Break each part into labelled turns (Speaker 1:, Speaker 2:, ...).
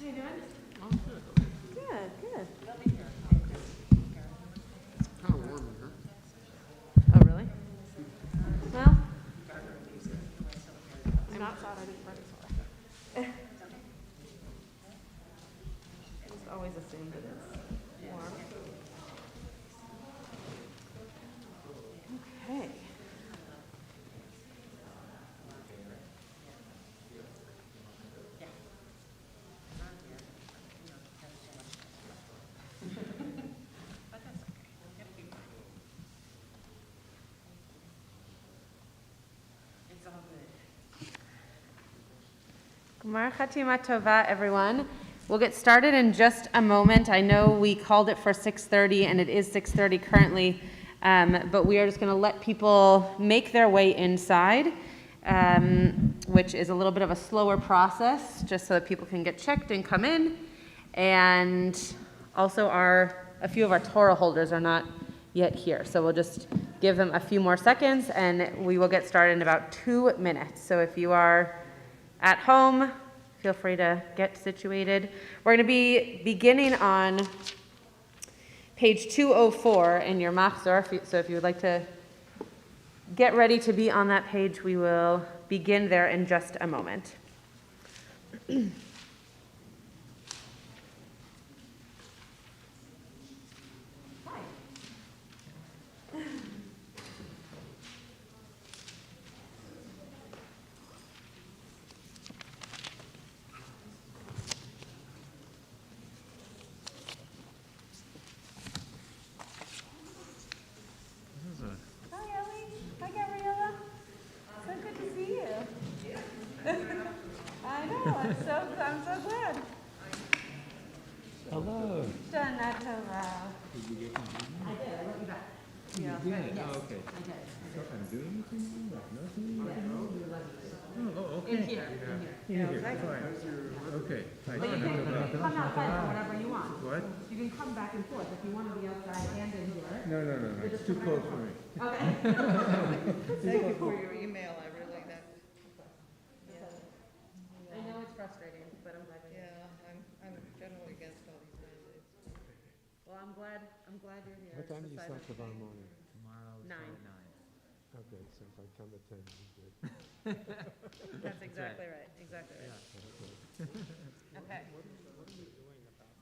Speaker 1: How you doing?
Speaker 2: Oh, good.
Speaker 1: Good, good.
Speaker 2: It's kind of warm in here.
Speaker 1: Oh, really? Well, I'm not thought I didn't burn it. Just always assume that it's warm. Okay. Gemar Chatima Tova, everyone. We'll get started in just a moment. I know we called it for 6:30, and it is 6:30 currently, but we are just going to let people make their way inside, which is a little bit of a slower process, just so that people can get checked and come in. And also a few of our Torah holders are not yet here, so we'll just give them a few more seconds, and we will get started in about 2 minutes. So if you are at home, feel free to get situated. We're going to be beginning on page 204 in your machzor, so if you would like to get ready to be on that page, we will begin there in just a moment. I'm so glad.
Speaker 3: Hello.
Speaker 1: Shana Tova.
Speaker 3: Did you get my email?
Speaker 1: I did. I wrote you back.
Speaker 3: You did?
Speaker 1: Yes.
Speaker 3: Oh, okay.
Speaker 1: I did.
Speaker 3: So I'm doing anything? Like nothing? Oh, okay.
Speaker 1: In here.
Speaker 3: In here. Fine. Okay.
Speaker 1: But you can come outside for whatever you want.
Speaker 3: What?
Speaker 1: You can come back and forth if you want to be outside and in here.
Speaker 3: No. It's too close for me.
Speaker 1: Okay.
Speaker 4: Thank you for your email. I really that.
Speaker 1: I know it's frustrating, but I'm glad.
Speaker 4: Yeah, I'm generally against all these mandates.
Speaker 1: Well, I'm glad you're here.
Speaker 2: What time do you start tomorrow morning?
Speaker 5: Tomorrow is
Speaker 1: 9.
Speaker 5: 9.
Speaker 2: Okay, so if I come at 10, I'm good.
Speaker 1: That's exactly right. Exactly right. Okay.
Speaker 6: What are we doing about,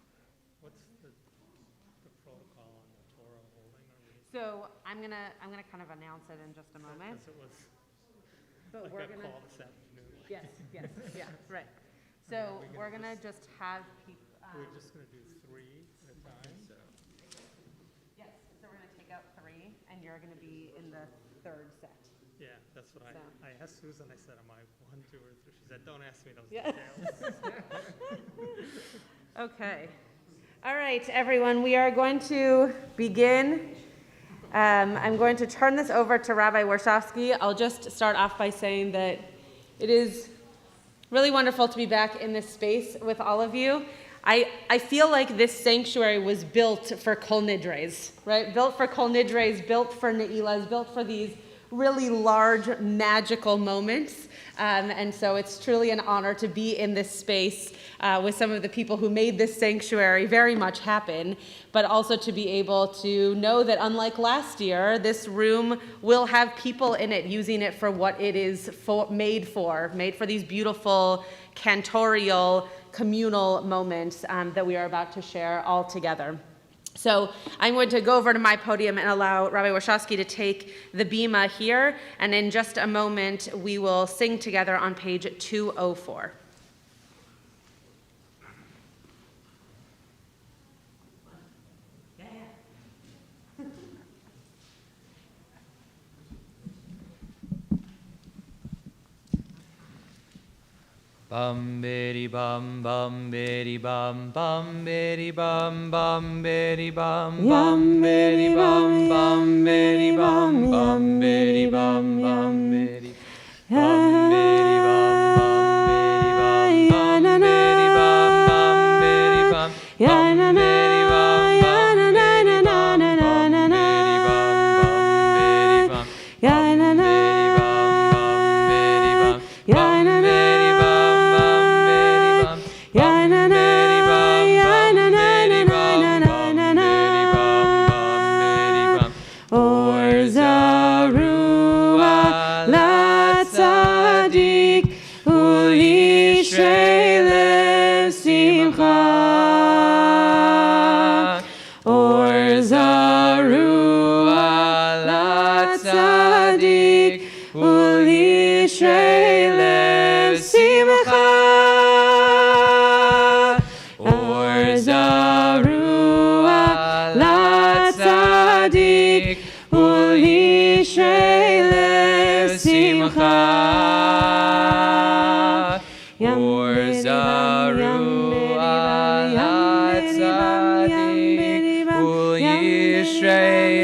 Speaker 6: what's the protocol on the Torah holding?
Speaker 1: So I'm gonna kind of announce it in just a moment.
Speaker 6: Because it was
Speaker 1: But
Speaker 6: like
Speaker 1: we're
Speaker 6: a
Speaker 1: gonna.
Speaker 6: call this afternoon.
Speaker 1: Yes. Yeah. Right. So we're gonna just have people.
Speaker 6: We're just going to do 3 at a time?
Speaker 1: Yes. So we're gonna take out 3, and you're gonna be in the 3rd set.
Speaker 6: Yeah, that's what
Speaker 1: So.
Speaker 6: I asked Susan, I said, am I 1, 2, or 3? She said, don't ask me those
Speaker 1: Yeah.
Speaker 6: details.
Speaker 1: Okay. All right, everyone. We are going to begin. I'm going to turn this over to Rabbi Warshawsky. I'll just start off by saying that it is really wonderful to be back in this space with all of you. I feel like this sanctuary was built for Kol Nidres, right? Built for Kol Nidres, built for Ne'ilas, built for these really large, magical moments. And so it's truly an honor to be in this space with some of the people who made this sanctuary very much happen, but also to be able to know that unlike last year, this room will have people in it using it for what it is made for these beautiful cantorial, communal moments that we are about to share all together. So I'm going to go over to my podium and allow Rabbi Warshawsky to take the bima here, and in just a moment we will sing together on page 204.
Speaker 5: Bum bitty bum bitty bum bitty bum bitty bum bitty bum bitty bum bitty bum bitty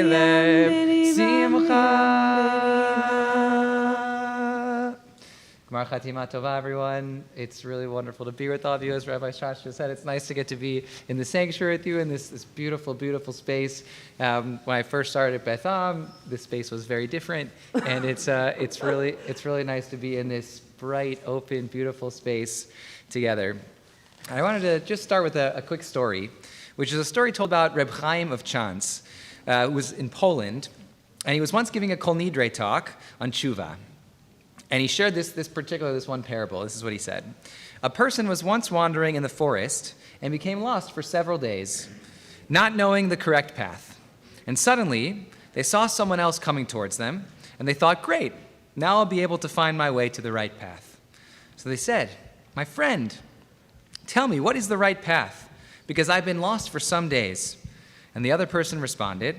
Speaker 5: lev simcha. Gmar Chatima Tova, everyone. It's really wonderful to be with all of you. As Rabbi Schatz just said, it's nice to get to be in the sanctuary with you in this beautiful, beautiful space. When I first started at Beth Am, this space was very different, and it's really nice to be in this bright, open, beautiful space together. I wanted to just start with a quick story, which is a story told about Reb Chaim of Chance, who was in Poland, and he was once giving a Kol Nidre talk on tshuva. And he shared this one parable. This is what he said. A person was once wandering in the forest and became lost for several days, not knowing the correct path. And suddenly, they saw someone else coming towards them, and they thought, great, now I'll be able to find my way to the right path. So they said, my friend, tell me, what is the right path? Because I've been lost for some days. And the other person responded,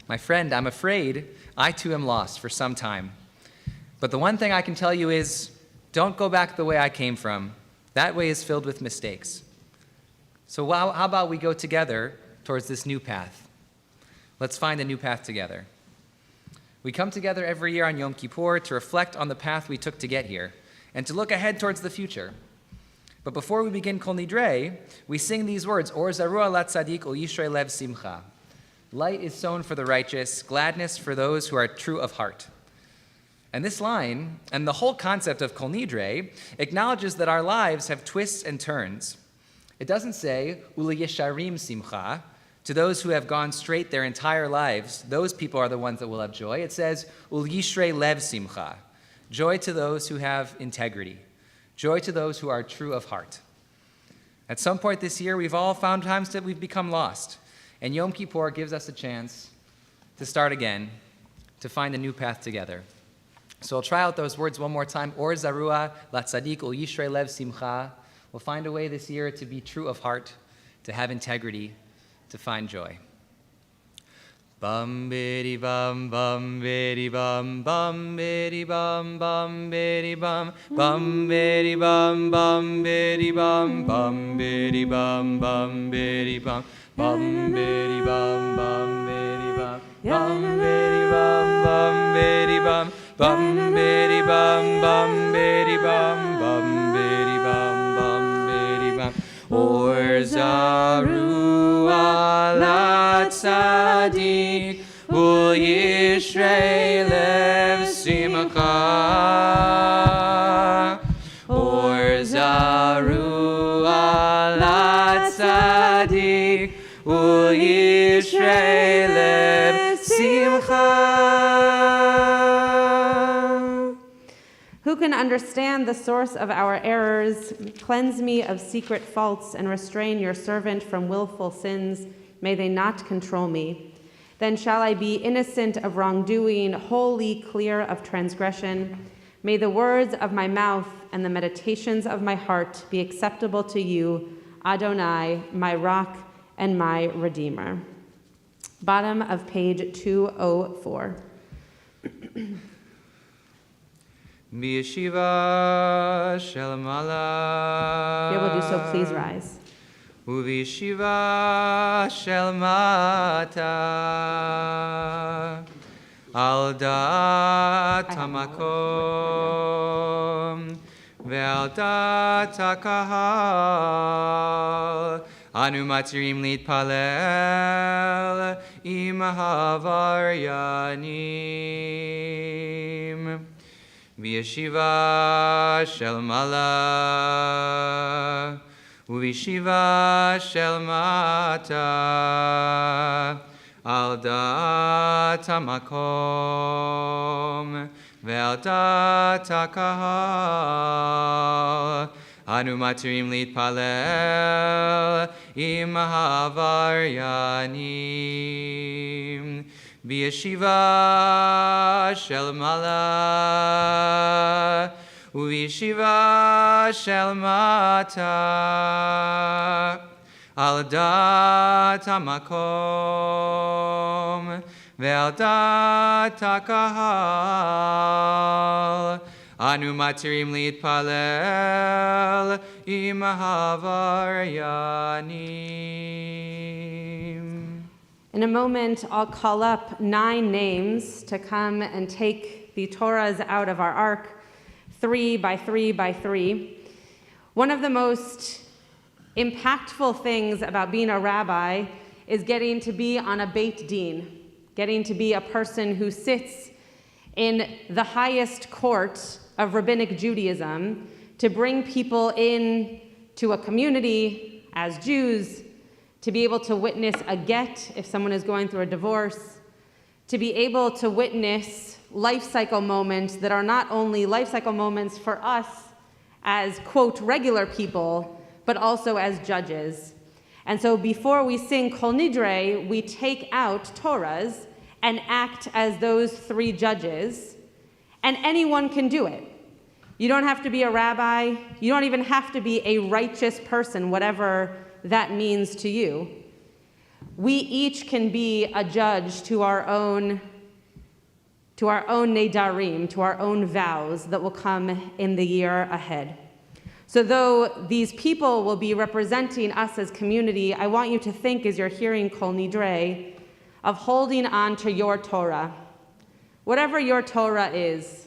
Speaker 5: my friend, I'm afraid I too am lost for some time. But the one thing I can tell you is, don't go back the way I came from. That way is filled with mistakes. So how about we go together towards this new path? Let's find a new path together. We come together every year on Yom Kippur to reflect on the path we took to get here and to look ahead towards the future. But before we begin Kol Nidre, we sing these words, Or zarua lat tzadik ul yishrei lev simcha. Light is sown for the righteous, gladness for those who are true of heart. And this line, and the whole concept of Kol Nidre, acknowledges that our lives have twists and turns. It doesn't say, Ula yesharim simcha, to those who have gone straight their entire lives, those people are the ones that will have joy. It says, Ul yishrei lev simcha, joy to those who have integrity, joy to those who are true of heart. At some point this year, we've all found times that we've become lost, and Yom Kippur gives us a chance to start again, to find a new path together. So I'll try out those words one more time. Or zarua la tzadik ul yishrei lev simcha. We'll find a way this year to be true of heart, to have integrity, to find joy. Bum bidi bum bum bidi bum bum bidi bum bum bidi bum bum bidi bum bum bidi bum bum bidi bum bum bidi bum bum bidi bum bum bidi bum bum bidi bum bum bidi bum bum bidi bum bum bidi bum bum bidi bum bidi bum Or zarua la tzadik ul yishrei lev simcha. Or zarua la tzadik ul yishrei lev simcha.
Speaker 1: Who can understand the source of our errors? Cleanse me of secret faults and restrain your servant from willful sins. May they not control me. Then shall I be innocent of wrongdoing, wholly clear of transgression. May the words of my mouth and the meditations of my heart be acceptable to you, Adonai, my rock and my redeemer. Bottom of page 204.
Speaker 5: V'yeshiva shel mala.
Speaker 1: If you will do so, please rise.
Speaker 5: U'v'yeshiva shel mata. Al da'at hamakom. Ve'al da'at hakahal. Anu matirim litpalel. Im havaryanim. V'yeshiva shel mala, u'v'yeshiva shel mata, al da'at hamakom, ve'al da'at hakahal, anu matirim litpalel, im havaryanim. V'yeshiva shel mala, u'v'yeshiva shel mata, al da'at hamakom, ve'al da'at hakahal, anu matirim litpalel, im havaryanim.
Speaker 1: In a moment, I'll call up 9 names to come and take the Torahs out of our ark, 3 by 3 by 3. One of the most impactful things about being a rabbi is getting to be on a Beit Din, getting to be a person who sits in the highest court of rabbinic Judaism to bring people in to a community as Jews, to be able to witness a get if someone is going through a divorce, to be able to witness life cycle moments that are not only life cycle moments for us as, quote, regular people, but also as judges. And so before we sing Kol Nidre, we take out Torahs and act as those 3 judges, and anyone can do it. You don't have to be a rabbi. You don't even have to be a righteous person, whatever that means to you. We each can be a judge to our own nedarim, to our own vows that will come in the year ahead. So though these people will be representing us as community, I want you to think as you're hearing Kol Nidre of holding on to your Torah. Whatever your Torah is,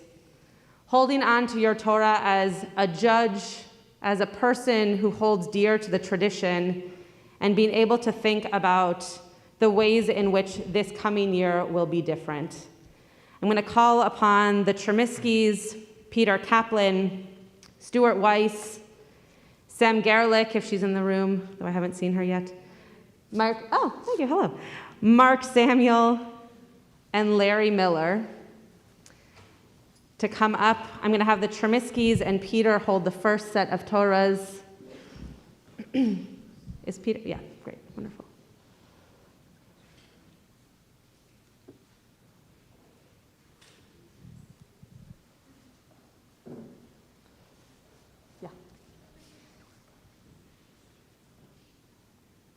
Speaker 1: holding on to your Torah as a judge, as a person who holds dear to the tradition, and being able to think about the ways in which this coming year will be different. I'm going to call upon the Chermiskys, Peter Kaplan, Stuart Weiss, Sam Gerlich, if she's in the room, though I haven't seen her yet. Thank you, hello. Mark Samuel and Larry Miller to come up. I'm going to have the Chermiskys and Peter hold the first set of Torahs. Is Peter? Yeah, great, wonderful. Yeah.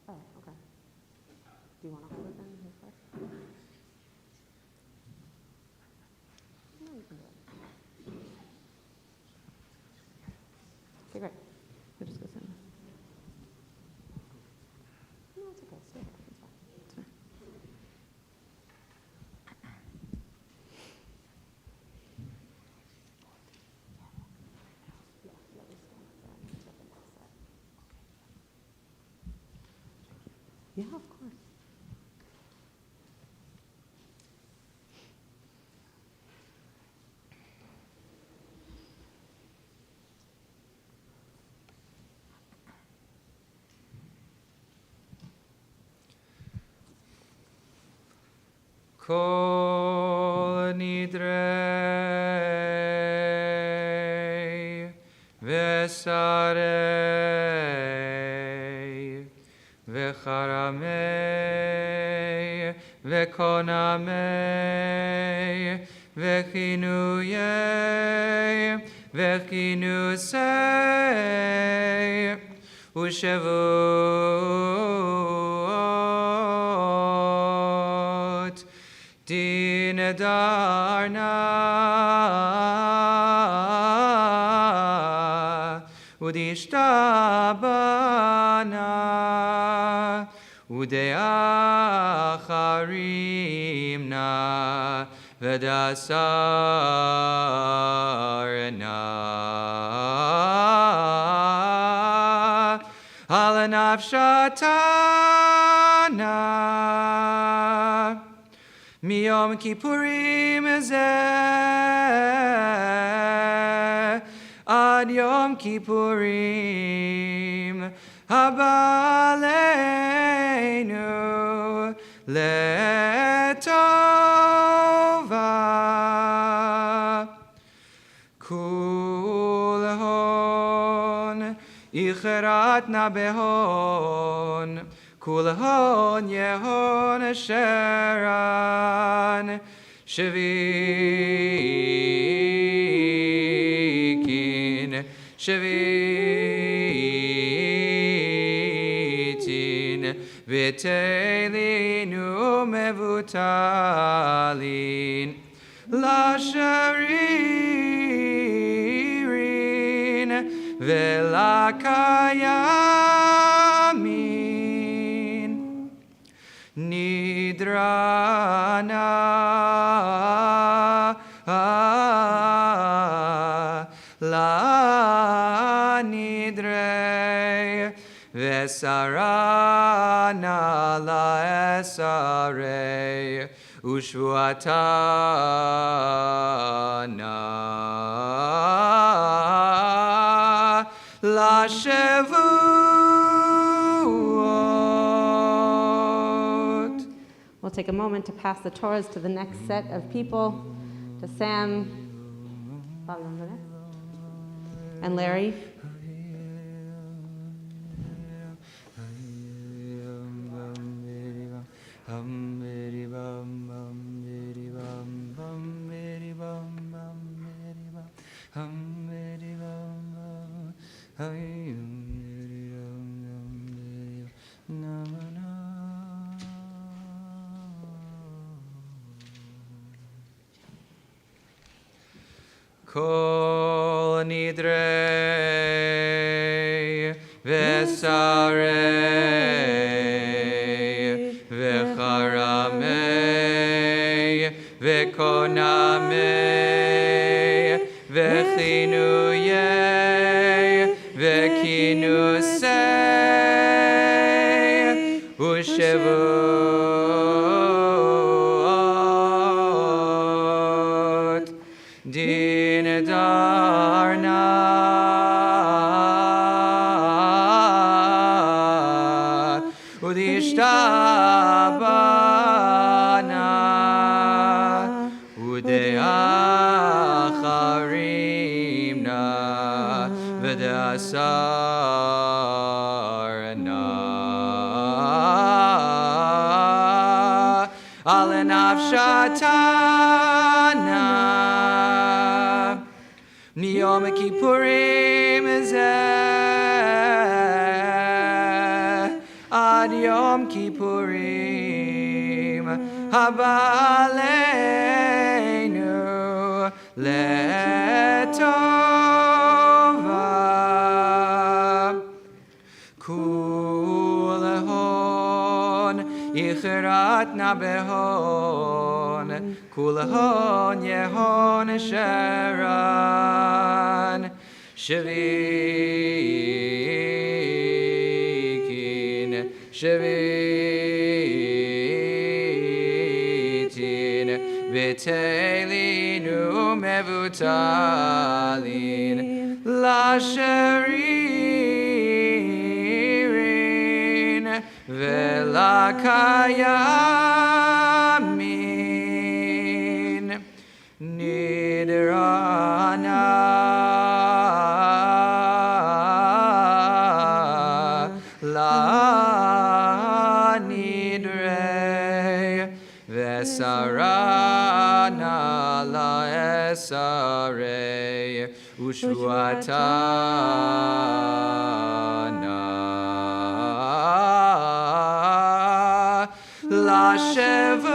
Speaker 1: Oh, okay. Do you want to hold it then? No, you can do it. Okay, great. We'll just go sit. No, it's okay. Stay there. It's fine. It's fine. Yeah, of course.
Speaker 5: Kol nidrei vesarei vecharamei vekonamei vechinuyei vechinusei ushavuot din darna udishtabana udeacharimna vedasarna alanafshatana Miyom Kippurim zeh ad Yom Kippurim haba leinu letova kulhon icherat nabehon Kulhon Yehon Sheran Shavitin Vitelinu Mevutalin Lasharirin Velakayamin nidrana la nidre vesarana la esare ushvatana la shavuot.
Speaker 1: We'll take a moment to pass the Torahs to the next set of people, to Sam, Bobby, over there, and Larry.
Speaker 5: Kol nidrei vesarei vecharamei vekonamei vechinuyei vekinusei ushevuot din darna udishtabana udeacharimna vedasarna alenavshatana Yom Kippurim zeh ad Yom Kippurim haba aleinu letova kulehon yichrat na behon kulehon yehon sheran shavikin shavitin v'telinu mevutalin lasharirin velakayamin nidrana la nidre vesarana la esare ushvatana la shavuot.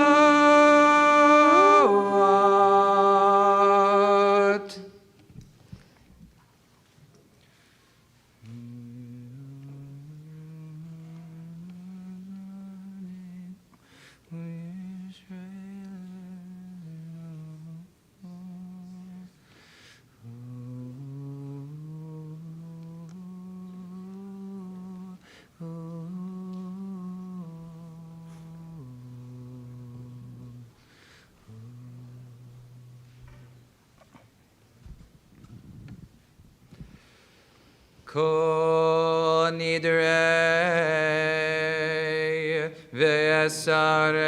Speaker 5: Kol nidrei ve'esarei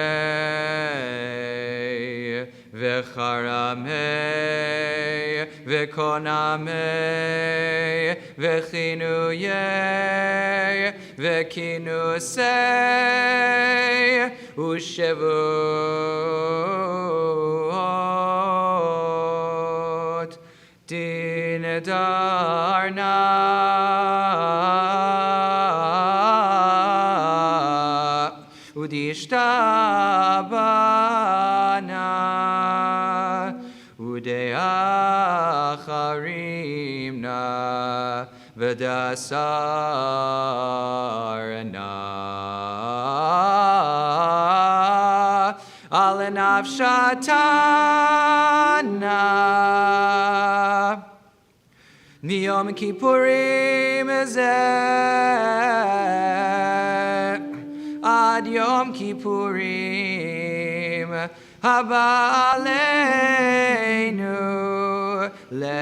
Speaker 5: vecharamei vekonamei vechinuyei vekinusei ushevuot din darna udishtabana udeacharimna vedasarna Hafshatana Niyom Kippurim Zeh Ad Yom Kippurim Haba Aleinu Letova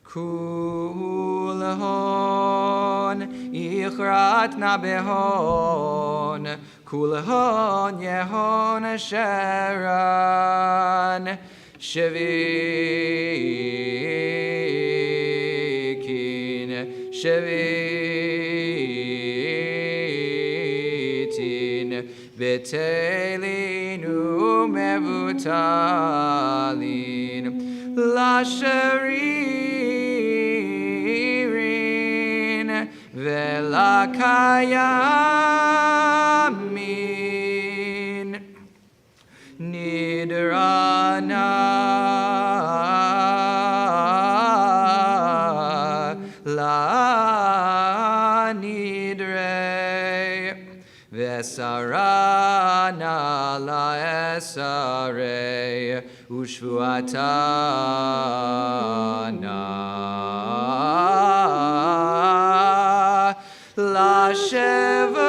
Speaker 5: Kulhon Ichrat Nabehon Kulhon Yehon Sharon Shevikin Shevitin Betelinu Mevutalin Lasharirin Velakayamin Nidrana La Nidre Vesarana La Esare Ushvuatana La Shavuot.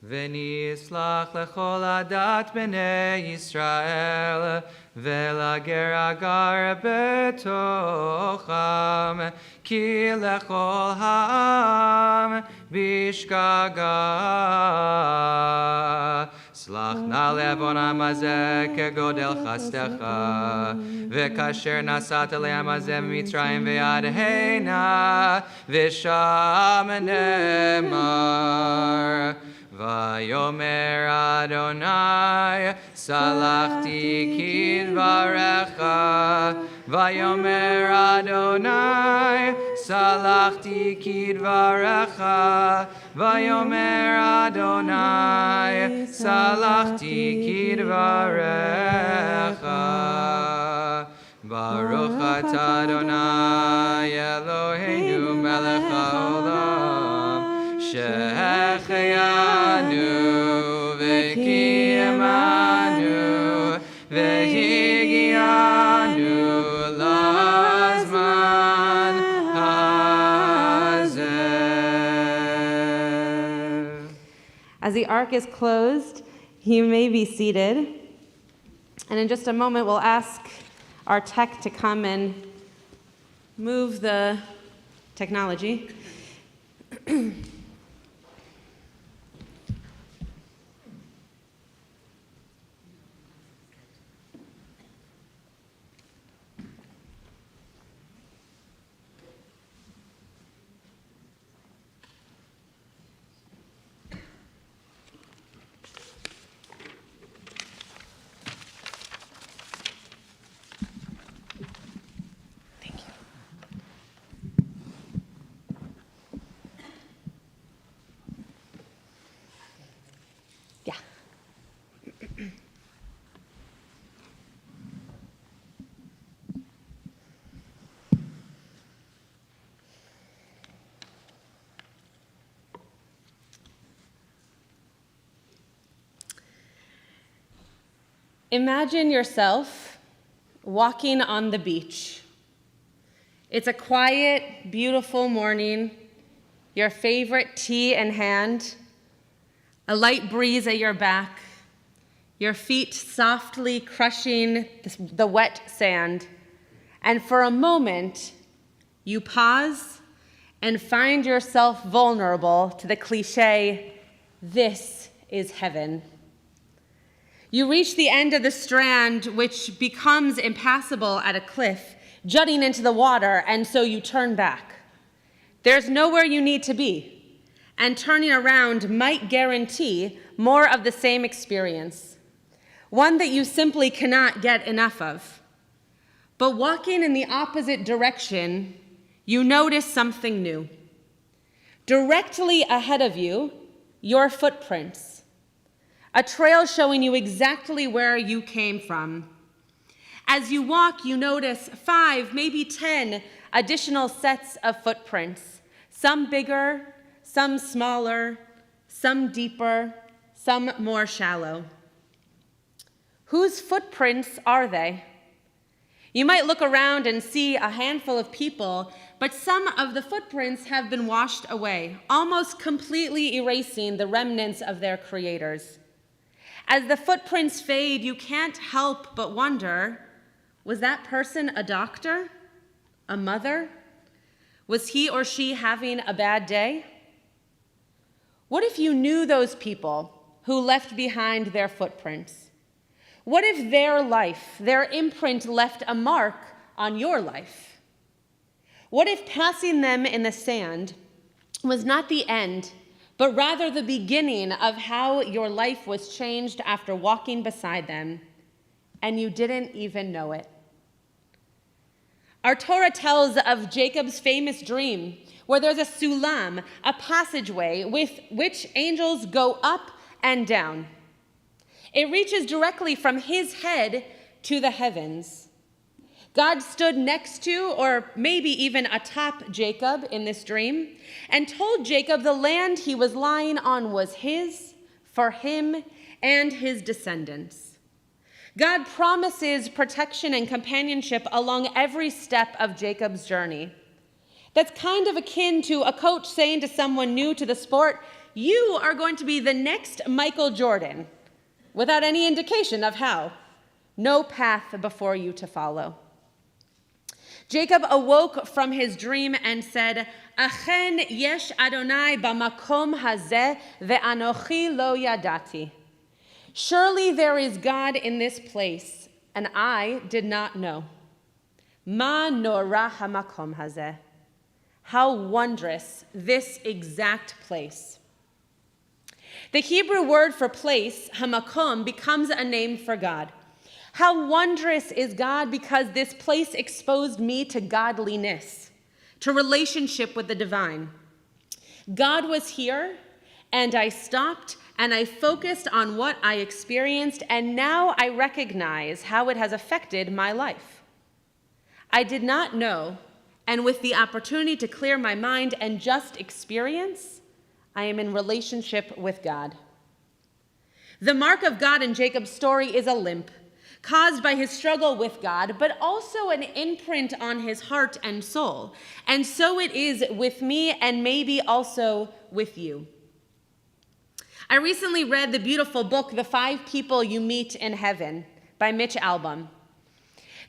Speaker 5: V'nislach lechol adat b'nei Yisrael v'lager agar betocham ki lechol ha'am bishkaga Slach na levonam hazeh kegodel chastecha v'kasher nasat le'am hazeh mitzrayim v'yadheina v'sham nemar Vayomer Adonai salachti kidvarecha Vayomer Adonai salachti kidvarecha Vayomer Adonai salachti kidvarecha Baruch atah Adonai Eloheinu melech haolam Shehecheyanu v'kiyamanu v'higianu lazman hazeh.
Speaker 1: As the ark is closed, you may be seated. And in just a moment, we'll ask our tech to come and move the technology. Yeah. Imagine yourself walking on the beach. It's a quiet, beautiful morning, your favorite tea in hand, a light breeze at your back, your feet softly crushing the wet sand, and for a moment, You pause and find yourself vulnerable to the cliche, "This is heaven." You reach the end of the strand, which becomes impassable at a cliff, jutting into the water, and so you turn back. There's nowhere you need to be, and turning around might guarantee more of the same experience, one that you simply cannot get enough of. But walking in the opposite direction, you notice something new. Directly ahead of you, your footprints, a trail showing you exactly where you came from. As you walk, you notice 5, maybe 10 additional sets of footprints, some bigger, some smaller, some deeper, some more shallow. Whose footprints are they? You might look around and see a handful of people, but some of the footprints have been washed away, almost completely erasing the remnants of their creators. As the footprints fade, you can't help but wonder, was that person a doctor? A mother? Was he or she having a bad day? What if you knew those people who left behind their footprints? What if their life, their imprint left a mark on your life? What if passing them in the sand was not the end, but rather the beginning of how your life was changed after walking beside them, and you didn't even know it? Our Torah tells of Jacob's famous dream, where there's a sulam, a passageway with which angels go up and down. It reaches directly from his head to the heavens. God stood next to, or maybe even atop Jacob in this dream, and told Jacob the land he was lying on was his, for him, and his descendants. God promises protection and companionship along every step of Jacob's journey. That's kind of akin to a coach saying to someone new to the sport, "You are going to be the next Michael Jordan," without any indication of how. No path before you to follow. Jacob awoke from his dream and said, "Achen yesh Adonai b'makom hazeh ve'anochi lo yadati." Surely there is God in this place, and I did not know. Ma norah hamakom hazeh. How wondrous this exact place. The Hebrew word for place, hamakom, becomes a name for God. How wondrous is God, because this place exposed me to godliness, to relationship with the divine. God was here, and I stopped, and I focused on what I experienced, and now I recognize how it has affected my life. I did not know, and with the opportunity to clear my mind and just experience, I am in relationship with God. The mark of God in Jacob's story is a limp, caused by his struggle with God, but also an imprint on his heart and soul. And so it is with me, and maybe also with you. I recently read the beautiful book, The 5 People You Meet in Heaven, by Mitch Albom.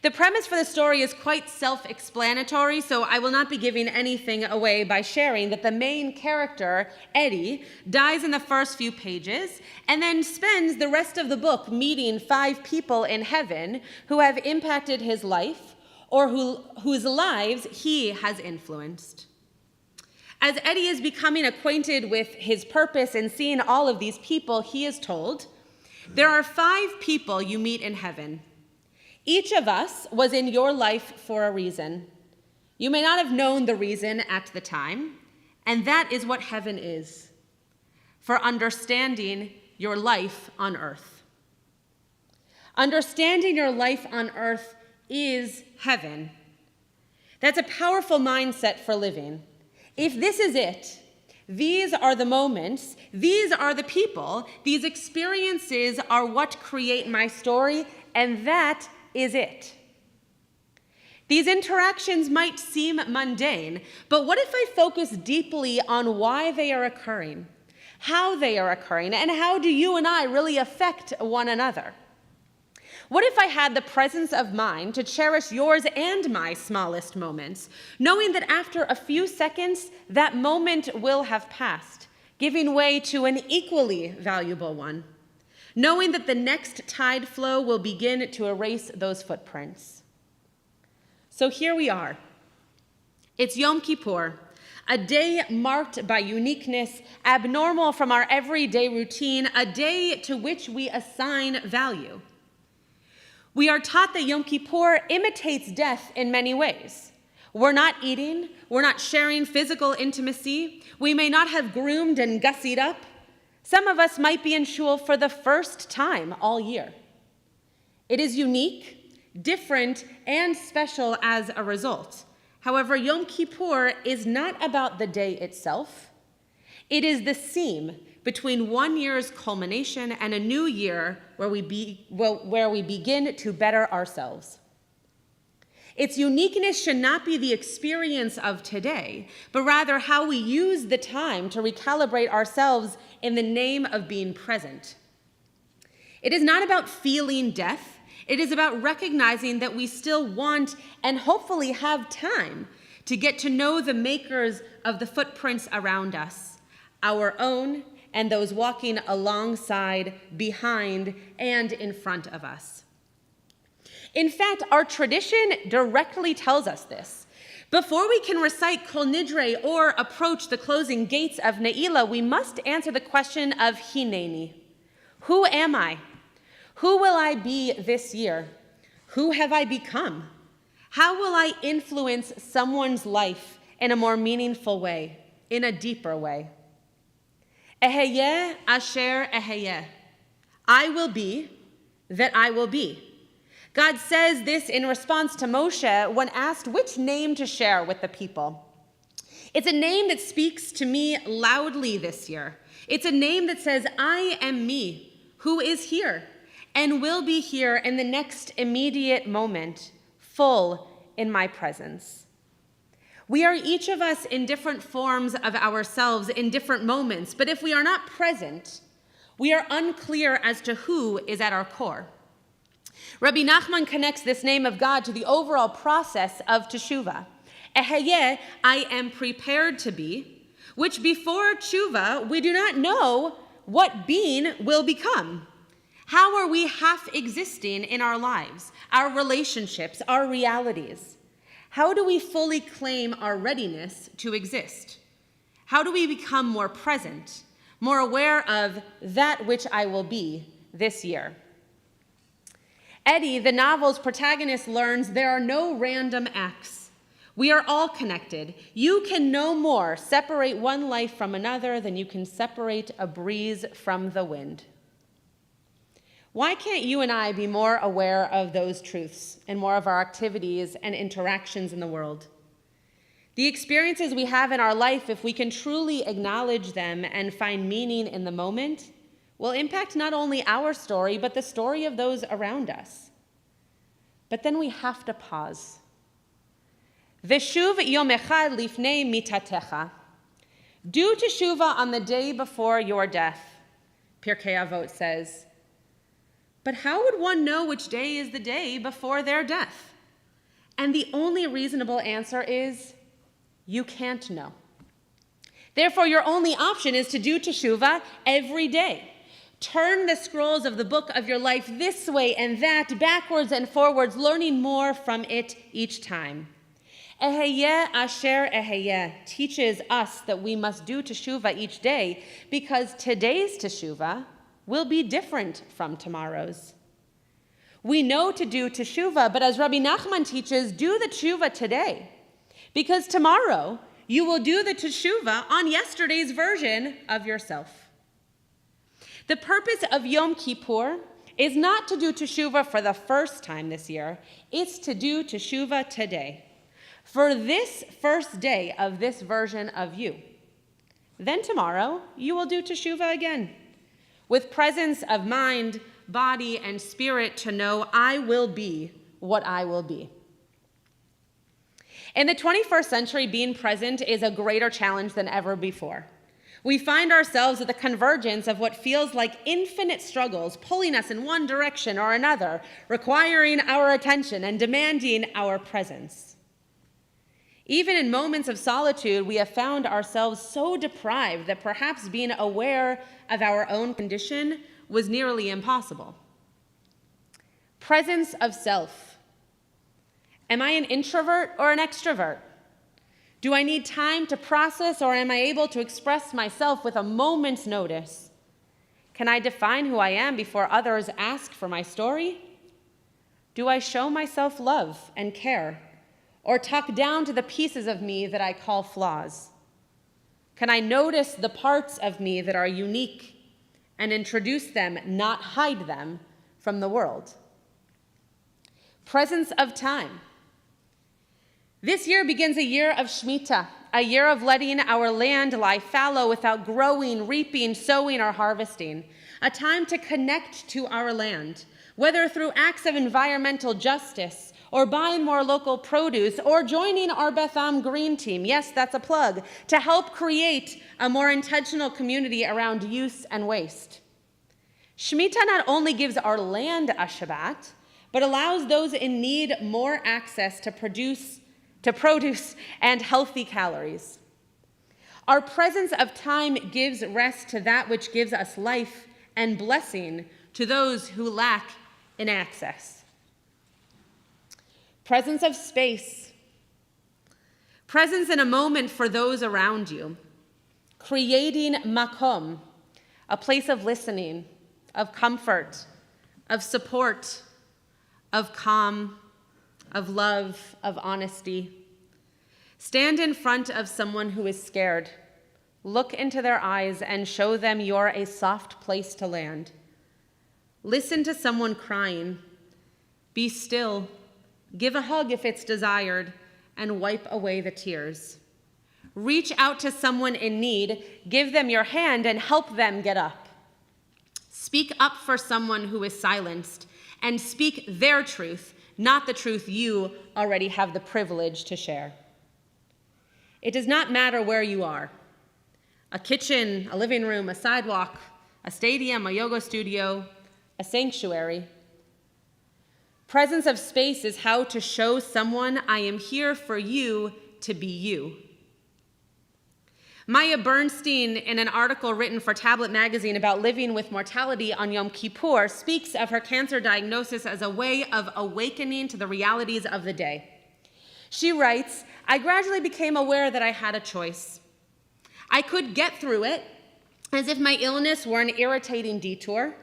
Speaker 1: The premise for the story is quite self-explanatory, so I will not be giving anything away by sharing that the main character, Eddie, dies in the first few pages and then spends the rest of the book meeting 5 people in heaven who have impacted his life or whose lives he has influenced. As Eddie is becoming acquainted with his purpose and seeing all of these people, he is told, there are 5 people you meet in heaven. Each of us was in your life for a reason. You may not have known the reason at the time, and that is what heaven is, for understanding your life on earth. Understanding your life on earth is heaven. That's a powerful mindset for living. If this is it, these are the moments, these are the people, these experiences are what create my story, and that is it. These interactions might seem mundane, but what if I focus deeply on why they are occurring, how they are occurring, and how do you and I really affect one another? What if I had the presence of mind to cherish yours and my smallest moments, knowing that after a few seconds, that moment will have passed, giving way to an equally valuable one, knowing that the next tide flow will begin to erase those footprints. So here we are. It's Yom Kippur, a day marked by uniqueness, abnormal from our everyday routine, a day to which we assign value. We are taught that Yom Kippur imitates death in many ways. We're not eating, we're not sharing physical intimacy, we may not have groomed and gussied up. Some of us might be in shul for the first time all year. It is unique, different, and special as a result. However, Yom Kippur is not about the day itself. It is the seam between one year's culmination and a new year where we begin to better ourselves. Its uniqueness should not be the experience of today, but rather how we use the time to recalibrate ourselves in the name of being present. It is not about feeling death. It is about recognizing that we still want and hopefully have time to get to know the makers of the footprints around us, our own and those walking alongside, behind, and in front of us. In fact, our tradition directly tells us this. Before we can recite Kol Nidre or approach the closing gates of Ne'ilah, we must answer the question of Hineni. Who am I? Who will I be this year? Who have I become? How will I influence someone's life in a more meaningful way, in a deeper way? Eheyeh asher eheyeh. I will be that I will be. God says this in response to Moshe when asked which name to share with the people. It's a name that speaks to me loudly this year. It's a name that says, I am me, who is here and will be here in the next immediate moment, full in my presence. We are each of us in different forms of ourselves in different moments, but if we are not present, we are unclear as to who is at our core. Rabbi Nachman connects this name of God to the overall process of teshuvah. Eheyeh, I am prepared to be, which before teshuvah, we do not know what being will become. How are we half existing in our lives, our relationships, our realities? How do we fully claim our readiness to exist? How do we become more present, more aware of that which I will be this year? Eddie, the novel's protagonist, learns there are no random acts. We are all connected. You can no more separate one life from another than you can separate a breeze from the wind. Why can't you and I be more aware of those truths and more of our activities and interactions in the world? The experiences we have in our life, if we can truly acknowledge them and find meaning in the moment, will impact not only our story, but the story of those around us. But then we have to pause. Veshuv yom echad lifnei mitatecha. Do teshuvah on the day before your death, Pirkei Avot says. But how would one know which day is the day before their death? And the only reasonable answer is, you can't know. Therefore, your only option is to do teshuvah every day. Turn the scrolls of the book of your life this way and that, backwards and forwards, learning more from it each time. Eheyeh asher eheyeh teaches us that we must do teshuvah each day because today's teshuvah will be different from tomorrow's. We know to do teshuvah, but as Rabbi Nachman teaches, do the teshuvah today, because tomorrow you will do the teshuvah on yesterday's version of yourself. The purpose of Yom Kippur is not to do teshuvah for the first time this year, it's to do teshuvah today, for this first day of this version of you. Then tomorrow you will do teshuvah again, with presence of mind, body, and spirit to know I will be what I will be. In the 21st century, being present is a greater challenge than ever before. We find ourselves at the convergence of what feels like infinite struggles, pulling us in one direction or another, requiring our attention and demanding our presence. Even in moments of solitude, we have found ourselves so deprived that perhaps being aware of our own condition was nearly impossible. Presence of self. Am I an introvert or an extrovert? Do I need time to process, or am I able to express myself with a moment's notice? Can I define who I am before others ask for my story? Do I show myself love and care, or tuck down to the pieces of me that I call flaws? Can I notice the parts of me that are unique and introduce them, not hide them, from the world? Presence of time. This year begins a year of Shemitah, a year of letting our land lie fallow without growing, reaping, sowing, or harvesting, a time to connect to our land, whether through acts of environmental justice, or buying more local produce, or joining our Beth Am Green Team, yes, that's a plug, to help create a more intentional community around use and waste. Shemitah not only gives our land a Shabbat, but allows those in need more access to produce and healthy calories. Our presence of time gives rest to that which gives us life, and blessing to those who lack in access. Presence of space. Presence in a moment for those around you. Creating makom, a place of listening, of comfort, of support, of calm, of love, of honesty. Stand in front of someone who is scared. Look into their eyes and show them you're a soft place to land. Listen to someone crying. Be still. Give a hug if it's desired, and wipe away the tears. Reach out to someone in need. Give them your hand and help them get up. Speak up for someone who is silenced, and speak their truth, not the truth you already have the privilege to share. It does not matter where you are. A kitchen, a living room, a sidewalk, a stadium, a yoga studio, a sanctuary. Presence of space is how to show someone I am here for you to be you. Maya Bernstein, in an article written for Tablet magazine about living with mortality on Yom Kippur, speaks of her cancer diagnosis as a way of awakening to the realities of the day. She writes, I gradually became aware that I had a choice. I could get through it as if my illness were an irritating detour.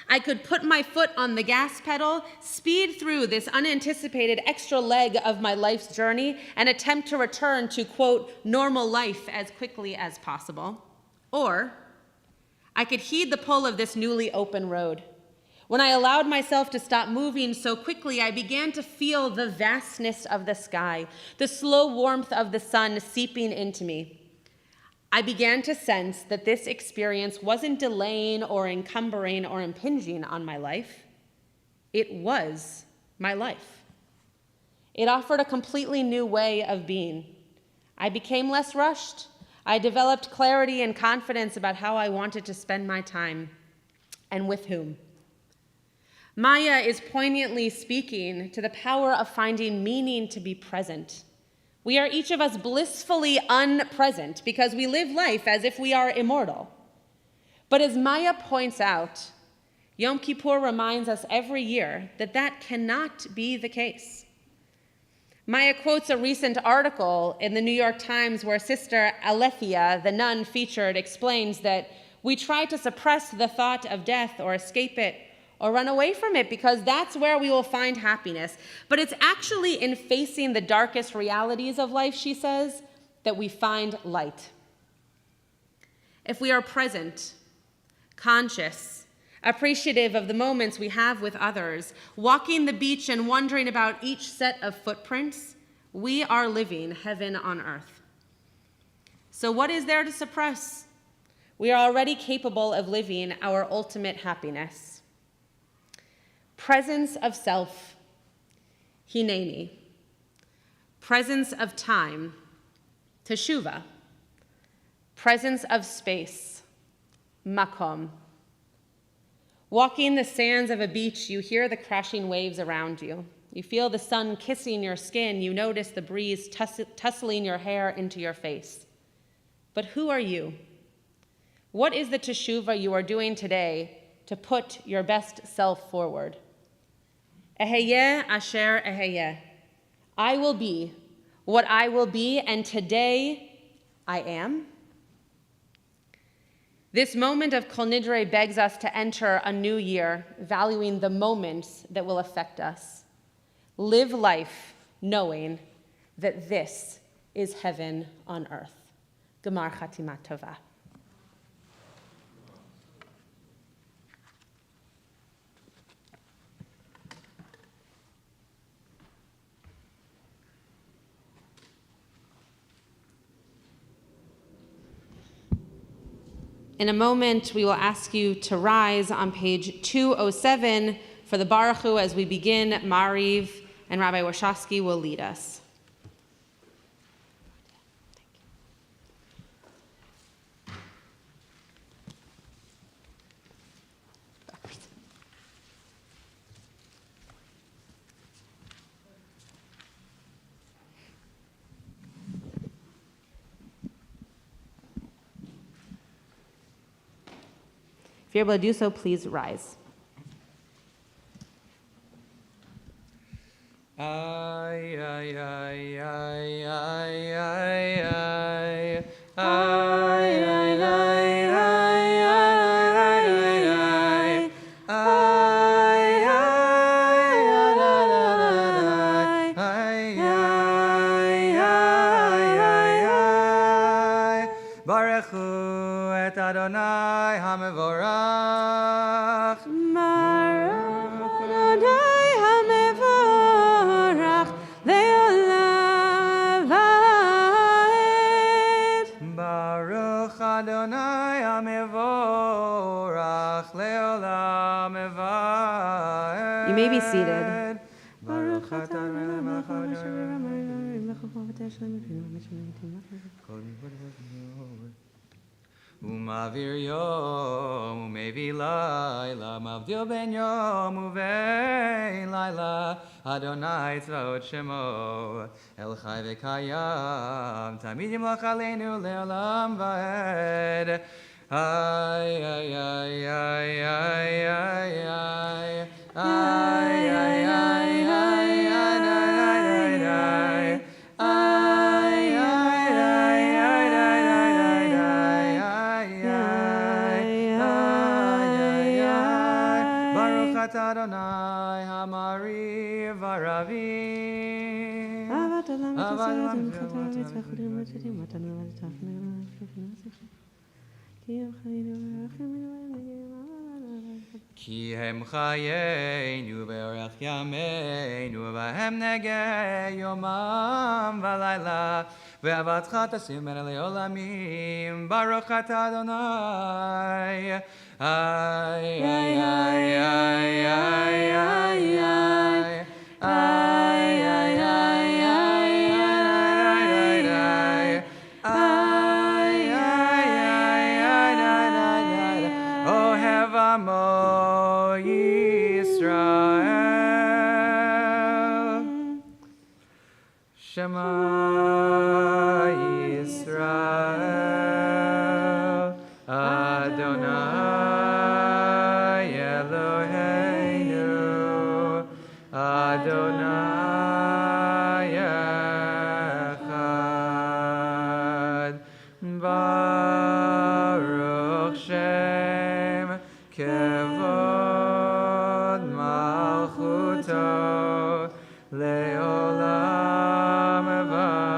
Speaker 1: I could put my foot on the gas pedal, speed through this unanticipated extra leg of my life's journey, and attempt to return to, quote, normal life as quickly as possible. Or I could heed the pull of this newly open road. When I allowed myself to stop moving so quickly, I began to feel the vastness of the sky, the slow warmth of the sun seeping into me. I began to sense that this experience wasn't delaying or encumbering or impinging on my life. It was my life. It offered a completely new way of being. I became less rushed. I developed clarity and confidence about how I wanted to spend my time and with whom. Maya is poignantly speaking to the power of finding meaning to be present. We are each of us blissfully unpresent because we live life as if we are immortal. But as Maya points out, Yom Kippur reminds us every year that that cannot be the case. Maya quotes a recent article in the New York Times where Sister Alethea, the nun featured, explains that we try to suppress the thought of death or escape it or run away from it because that's where we will find happiness. But it's actually in facing the darkest realities of life, she says, that we find light. If we are present, conscious, appreciative of the moments we have with others, walking the beach and wondering about each set of footprints, we are living heaven on earth. So what is there to suppress? We are already capable of living our ultimate happiness. Presence of self, hineni. Presence of time, teshuvah. presence of space, makom. Walking the sands of a beach, you hear the crashing waves around you. You feel the sun kissing your skin. You notice the breeze tussling your hair into your face. But who are you? What is the teshuvah you are doing today to put your best self forward? Eheyeh asher eheyeh. I will be what I will be, and today I am. This moment of Kol Nidre begs us to enter a new year, valuing the moments that will affect us. Live life knowing that this is heaven on earth. Gemar Chatima Tova. In a moment, we will ask you to rise on page 207 for the Baruch Hu as we begin Mariv, and Rabbi Warshawsky will lead us. If you're able to do so, please rise.
Speaker 5: Ay, ay, ay, ay, ay, ay, ay. Ay, ay, ay, ay, ay, ay, ay. Ay, ay, ay, ay, ay. Baruch hu et Adonai hamevorach.
Speaker 1: Baruch Adonai hamevorach le'olam va'ed.
Speaker 5: Baruch Adonai hamevorach le'olam va'ed.
Speaker 1: You may be seated.
Speaker 5: Baruch Adonai melech Umavir yom umevi laila mavdil ben yom uvein laila Adonai tzvaot shemo el chai v'kayam tamid yimlach aleinu le'olam va'ed. Ay, ay, ay, ay, ay, ay, ay. Ay, ay, ay, ay, ay, ay, ay, ay. Ay, ay, ay, ay, ay, ay, ay. Baruch atah Adonai hamariv haravim. Ki hem chayenu be'orech yameinu v'hem negeh yomam v'layla ve'avatcha tasim ben le'olamim Baruch atah Adonai. Ay, ay, ay, ay, ay, ay, ay. Ay, ay, ay, ay, ay, ay, ay, ay. Ohev amo Yisrael. Shema Yisrael. Adonai Eloheinu. Adonai Echad. Baruch Shem Kevod Malchuto Leolam Va'ed.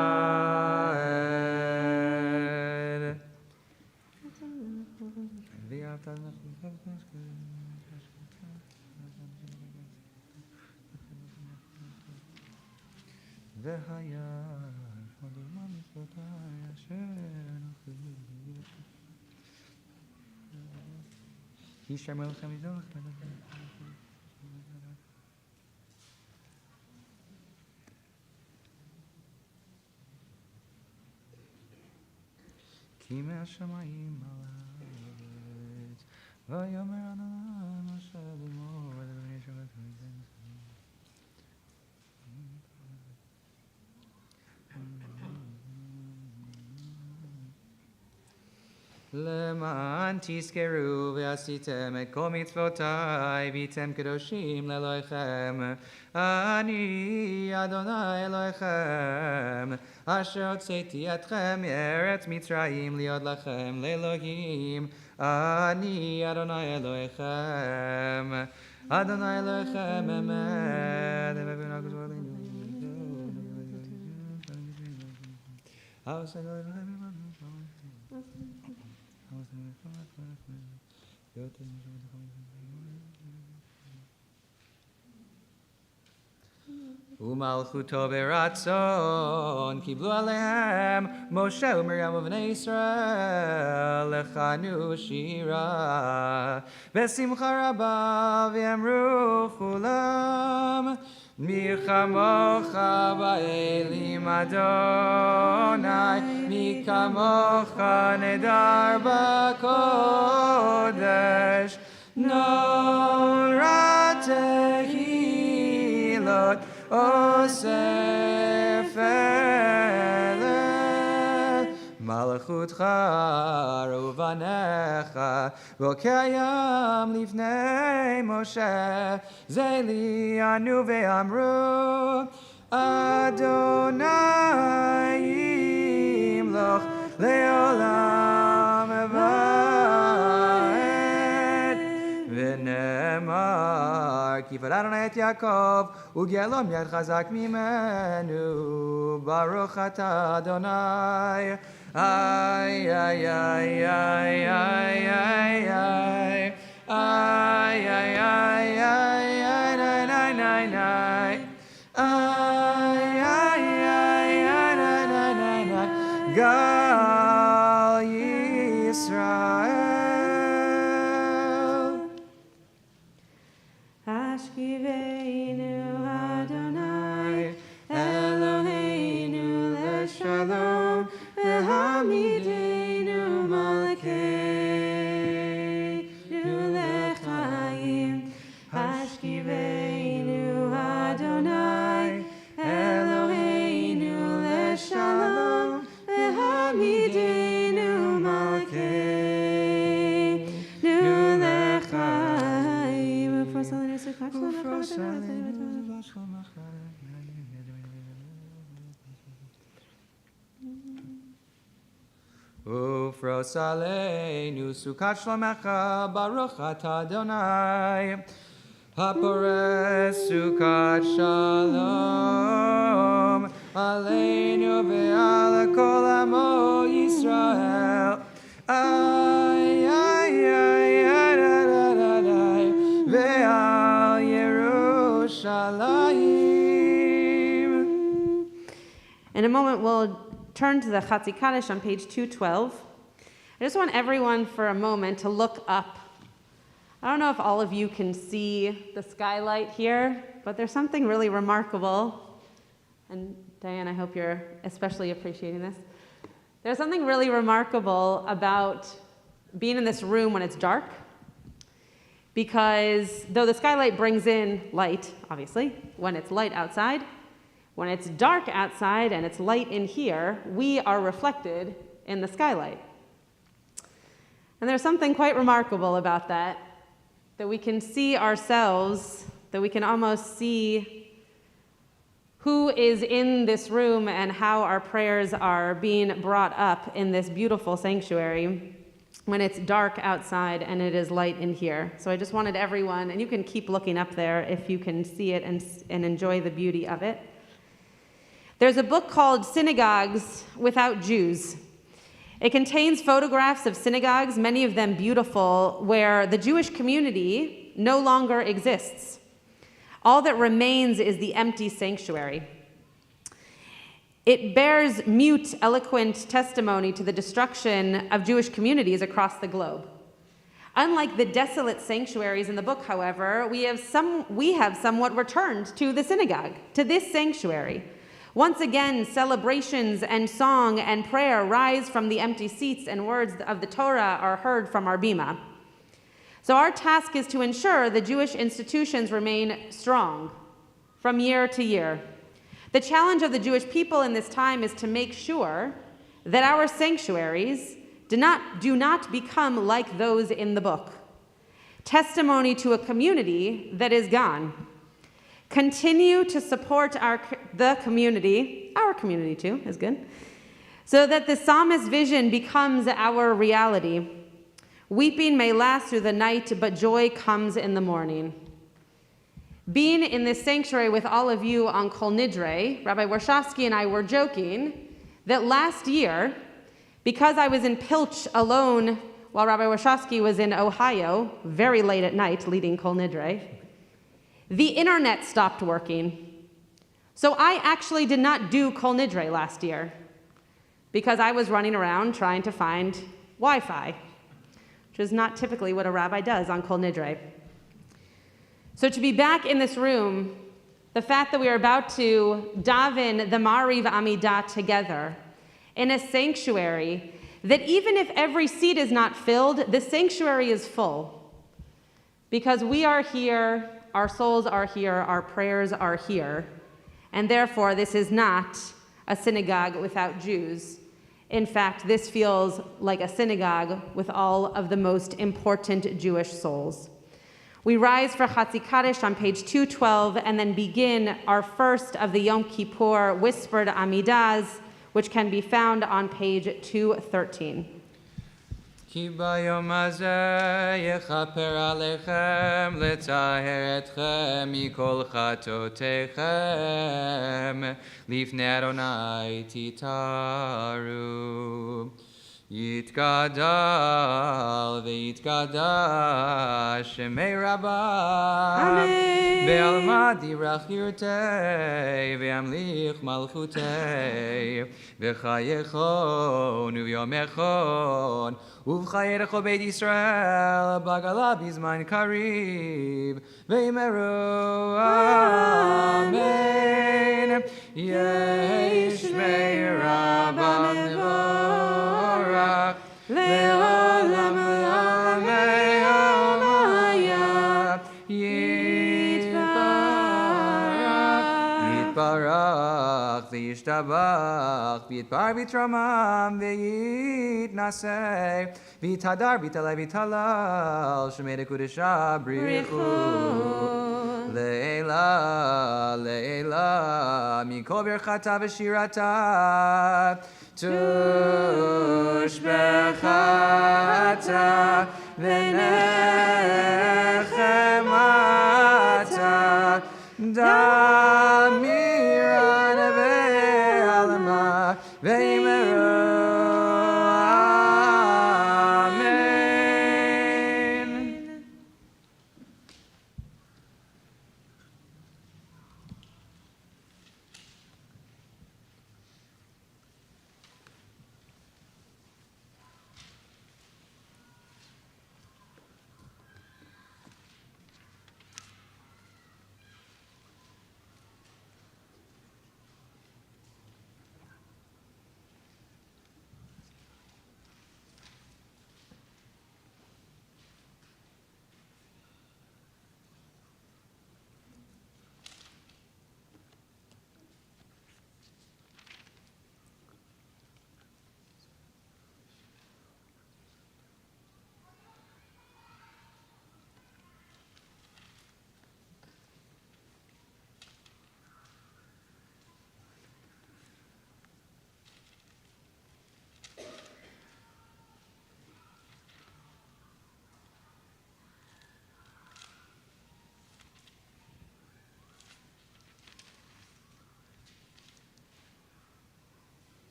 Speaker 5: כי מהשמיים על הארץ. ויאמר אדוני משה לאמור ולבני שבט למען תזכרו ועשיתם את כל מצוותיי והייתם קדושים לאלוהיכם. אני אדוני אלוהיכם אשר הוצאתי אתכם מארץ מצרים להיות לכם לאלוהים. אני אדוני אלוהיכם. אדוני אלוהיכם אמת. ומלכותו ברצון קיבלו עליהם משה ומרים ובני ישראל לחנו שירה בשמחה רבה ואמרו כולם מי כמוך באלים אדוני מי כמוך נדר בקודש נורא תהילות אוסף אלה מלכותך ובניך וקיים לפני משה זה לי ענו ואמרו אדוני ימלוך לעולם ועד ונאמר כי פדה אדוני את יעקב וגאלום יד חזק ממנו ברוך אתה אדוני איי איי איי איי איי איי איי איי איי איי איי ניי ניי ניי ניי איי איי איי איי ניי ניי ניי ניי גל ישראל
Speaker 1: השכיבנו אדוני אלוהינו לשלום והעמידנו מלכנו לחיים השכיבנו אדוני אלוהינו לשלום והעמידנו מלכנו לחיים ופרוס עלינו סוכת שלום
Speaker 5: ופרוס עלינו סוכת שלומך ברוך אתה אדוני הפורס סוכת שלום עלינו ועל כל עמו ישראל איי איי איי איי איי ועל ירושלים.
Speaker 1: In a moment we'll turn to the Hazzan on page 212. I just want everyone for a moment to look up. I don't know if all of you can see the skylight here, but there's something really remarkable. And Diane, I hope you're especially appreciating this. There's something really remarkable about being in this room when it's dark, because though the skylight brings in light, obviously, when it's light outside, when it's dark outside and it's light in here, we are reflected in the skylight. And there's something quite remarkable about that we can see ourselves, that we can almost see who is in this room and how our prayers are being brought up in this beautiful sanctuary when it's dark outside and it is light in here. So I just wanted everyone, and you can keep looking up there if you can see it and enjoy the beauty of it. There's a book called Synagogues Without Jews. It contains photographs of synagogues, many of them beautiful, where the Jewish community no longer exists. All that remains is the empty sanctuary. It bears mute, eloquent testimony to the destruction of Jewish communities across the globe. Unlike the desolate sanctuaries in the book, however, we have somewhat returned to the synagogue, to this sanctuary, Once again, celebrations and song and prayer rise from the empty seats, and words of the Torah are heard from our bima. So our task is to ensure the Jewish institutions remain strong from year to year. The challenge of the Jewish people in this time is to make sure that our sanctuaries do not become like those in the book, testimony to a community that is gone. Continue to support the community, our community too is good, so that the psalmist's vision becomes our reality. Weeping may last through the night, but joy comes in the morning. Being in this sanctuary with all of you on Kol Nidre, Rabbi Warshawsky and I were joking that last year, because I was in Pilch alone while Rabbi Warshawsky was in Ohio, very late at night leading Kol Nidre, the internet stopped working. So I actually did not do Kol Nidre last year because I was running around trying to find Wi-Fi, which is not typically what a rabbi does on Kol Nidre. So to be back in this room, the fact that we are about to daven the Mariv Amidah together in a sanctuary, that even if every seat is not filled, the sanctuary is full. Because we are here, our souls are here, our prayers are here, and therefore this is not a synagogue without Jews. In fact, this feels like a synagogue with all of the most important Jewish souls. We rise for Chatzi Kaddish on page 212 and then begin our first of the Yom Kippur whispered Amidahs, which can be found on page 213.
Speaker 5: כי ביום הזה יכפר עליכם לטהר אתכם מכל חטאותיכם לפני אדוני תתארו. יתגדל ויתקדש שמי רבה בעלמא דירך ירתי וימליך מלכותי וחייכון וביומכון ובחיי לכל בית ישראל בגלה בזמן קריב ואמרו אמן. יש שמי רבה מבורך לעולם לעמי המיה יתברך וישתבח ויתפאר ויתרומם ויתנשא ויתהדר ויתעלה ויתהלל שמי לקודשה בריחו לעילה לעילה מכל ברכתה ושירתה תושבחתה ונחמתה דמירן בעלמה ואמרו אמן.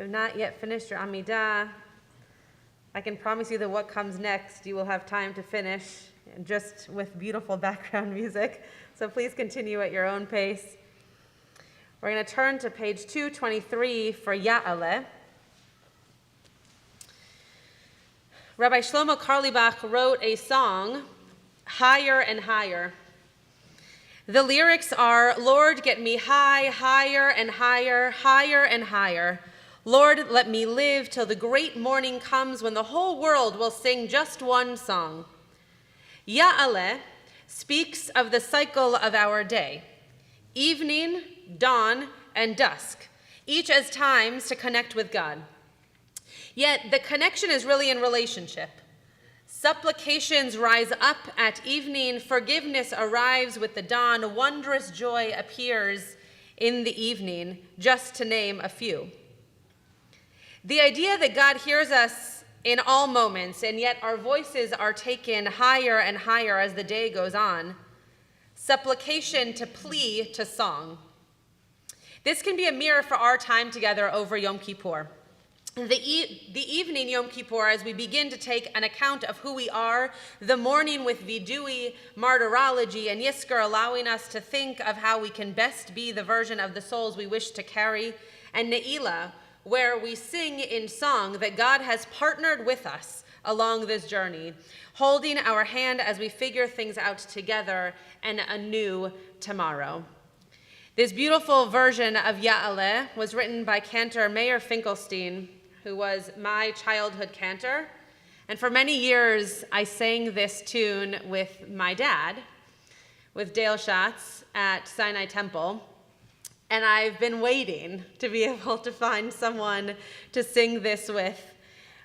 Speaker 1: have not yet finished your Amidah, I can promise you that what comes next you will have time to finish, just with beautiful background music. So please continue at your own pace. We're going to turn to page 223 for Ya'aleh. Rabbi Shlomo Karlibach wrote a song, Higher and Higher. The lyrics are, Lord, get me high, higher and higher, higher and higher. Lord, let me live till the great morning comes when the whole world will sing just one song. Ya'aleh speaks of the cycle of our day, evening, dawn, and dusk, each as times to connect with God. Yet the connection is really in relationship. Supplications rise up at evening, forgiveness arrives with the dawn, wondrous joy appears in the evening, just to name a few. The idea that God hears us in all moments, and yet our voices are taken higher and higher as the day goes on, supplication to plea to song. This can be a mirror for our time together over Yom Kippur. The evening Yom Kippur, as we begin to take an account of who we are, the morning with Vidui, martyrology, and Yizkor allowing us to think of how we can best be the version of the souls we wish to carry, and Ne'ilah, where we sing in song that God has partnered with us along this journey, holding our hand as we figure things out together and a new tomorrow. This beautiful version of Ya'aleh was written by cantor Meir Finkelstein, who was my childhood cantor. And for many years, I sang this tune with my dad, with Dale Schatz at Sinai Temple. And I've been waiting to be able to find someone to sing this with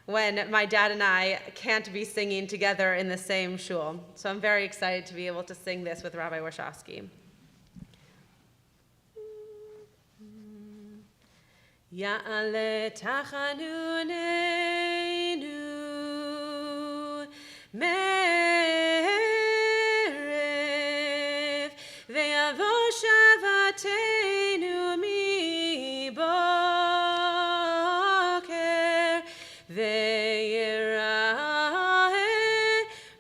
Speaker 1: when my dad and I can't be singing together in the same shul. So I'm very excited to be able to sing this with Rabbi Warshawsky. Ya'aleh tachanuneinu me'erev ve'yavo shavateinu miboker ve'yira'eh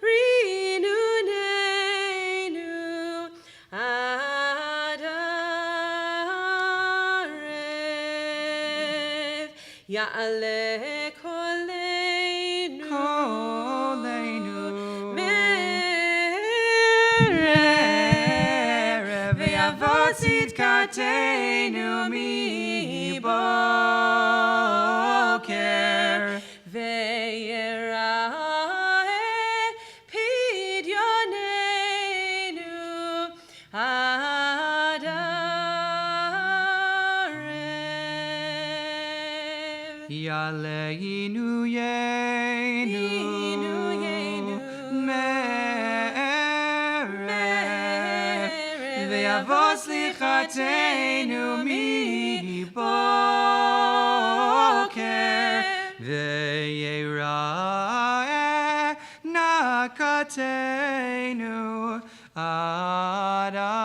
Speaker 1: rinuneinu adarev Ya'aleh koleinu me'erev ve'yavo tzidkateinu miboker ve'yira'eh pidyoneinu adarev
Speaker 5: Yaleinu yenu me'erev ve'yavo slichatenu miboker ve'yira'eh nakatenu adarev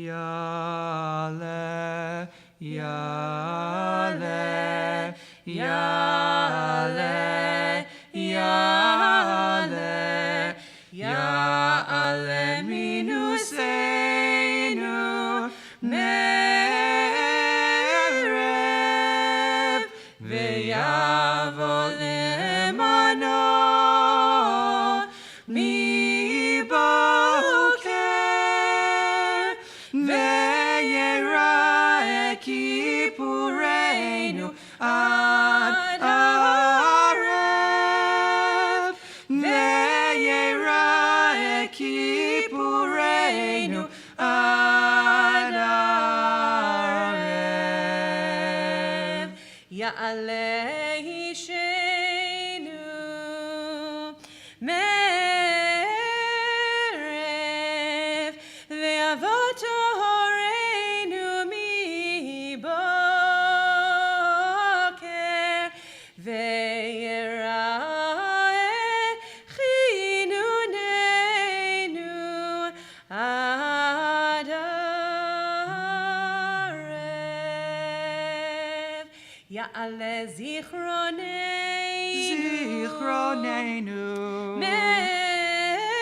Speaker 5: Ya'aleh, Ya'aleh, Ya'aleh, Ya'aleh, Ya'aleh minuseinu me'erev ve'yavo lemano miboker ve'yira'eh kippureinu ad arev ve'yira'eh kippureinu ad arev Ya'aleh ishenu me'erev ve'yavo tohoreinu miboker ve'yira'eh chinuneinu adarev
Speaker 1: Ya'ale zichronenu.
Speaker 5: Zichronenu.
Speaker 1: Me'erev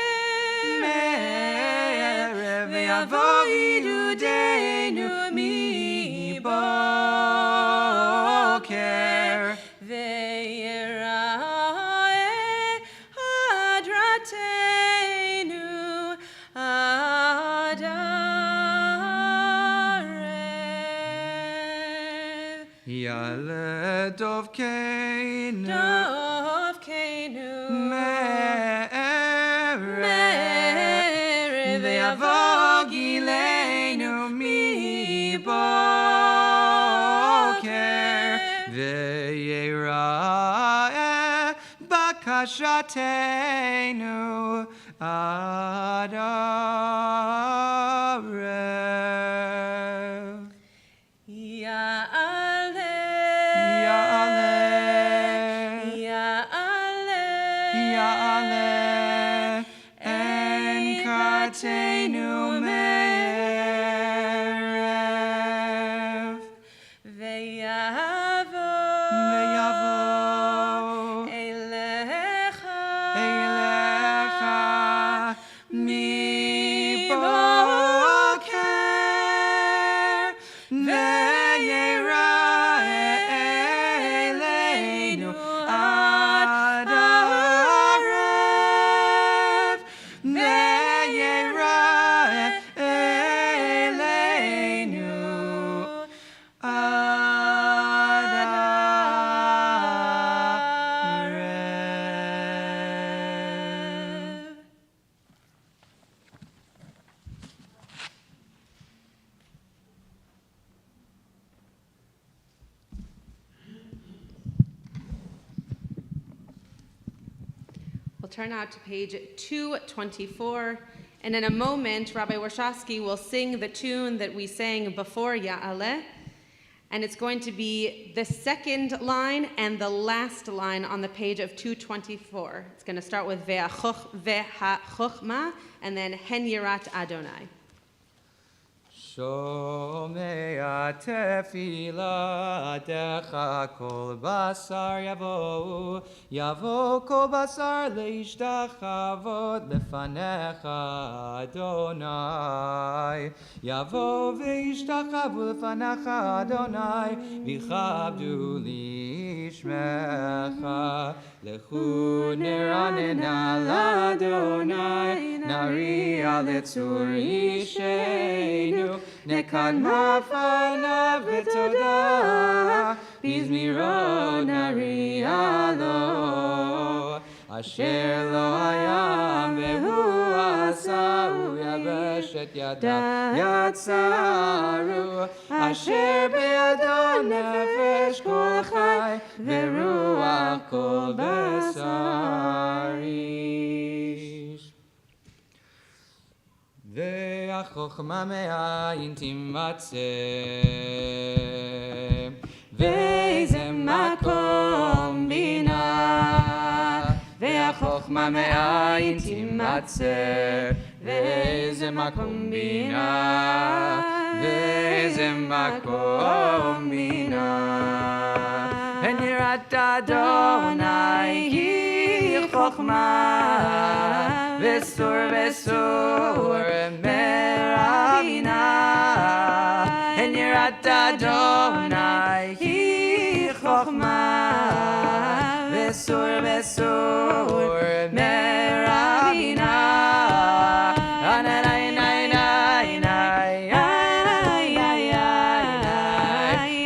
Speaker 5: Ve'yavo idudenu mi boker.
Speaker 1: Ve'yerae hadratenu adarev.
Speaker 5: Yale dovkeinu.
Speaker 1: Dovkeinu.
Speaker 5: Me'erev ve'yavo gileinu mi boker. Ve'yerae bakashatenu adarev.
Speaker 1: Ya'ale.
Speaker 5: Ya'ale.
Speaker 1: Ya'ale.
Speaker 5: Ya'ale en katenu me'erev.
Speaker 1: Ve'yavo.
Speaker 5: Ve'yavo
Speaker 1: Elecha.
Speaker 5: Eilecha mi boker. Ve'yerae eleinu adarev. Ve'yerae eleinu adarev.
Speaker 1: We'll turn out to page 224, and in a moment, Rabbi Warshawsky will sing the tune that we sang before Ya'aleh, and it's going to be the second line and the last line on the page of 224. It's going to start with Ve'ha-chochma, and then Hen Yirat Adonai.
Speaker 5: Shomea tefilatecha kol basar yavo kol basar leishtachavot lefanecha Adonai yavo veishtachavot lefanecha Adonai vichabdu lishmecha lechu neranena l'Adonai nariya letzur ishenu Nekadma fanav v'todah bizmiro nariyalo Asher lo hayam vehu asau yabeshet yadav yatsaru Asher be'adon nefesh kol chai veruach kol besarish Ve'achokma me'ayin timatzeh Ve'ze makom bina Ve'achokma me'ayin timatzeh Ve'ze makom bina Ve'ze makom bina En yirat Adonai hi chokhma Vesur merabina En yirat Adonai hi chokhma Vesur merabina Ananai nai nai nai ay ay ay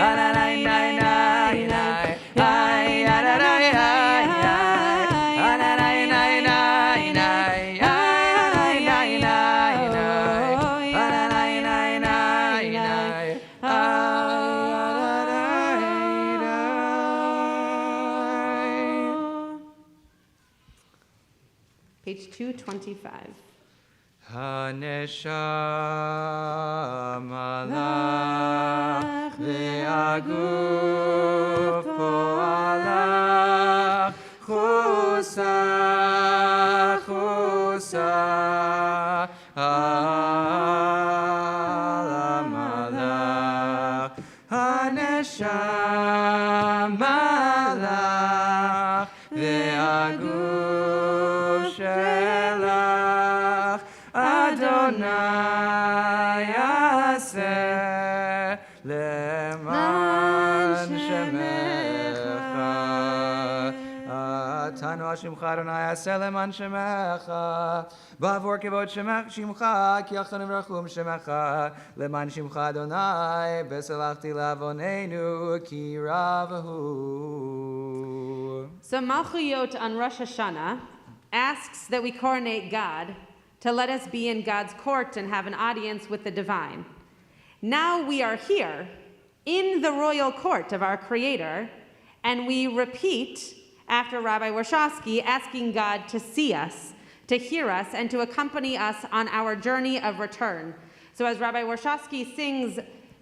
Speaker 5: Ananai nai nai nai ay ananai ay Ananai nai nai nai ay nai nai nai Ananai nai nai nai
Speaker 1: Page 225.
Speaker 5: Haneshama lach ve'aguf po'alach chusa alamalach Haneshama Adonai Yaseh Leman Shemecha Atanu Shimcha Adonai Yaseh Leman Shemecha Bavor Kevod Shimcha Ki Achanu V'Rachum Shemecha Leman Shimcha Adonai Besalachti Lavoneinu Ki Ravahu.
Speaker 1: So Malchuyot on Rosh Hashanah asks that we coronate God to let us be in God's court and have an audience with the divine. Now we are here in the royal court of our Creator, and we repeat after Rabbi Warshawsky, asking God to see us, to hear us, and to accompany us on our journey of return. So as Rabbi Warshawsky sings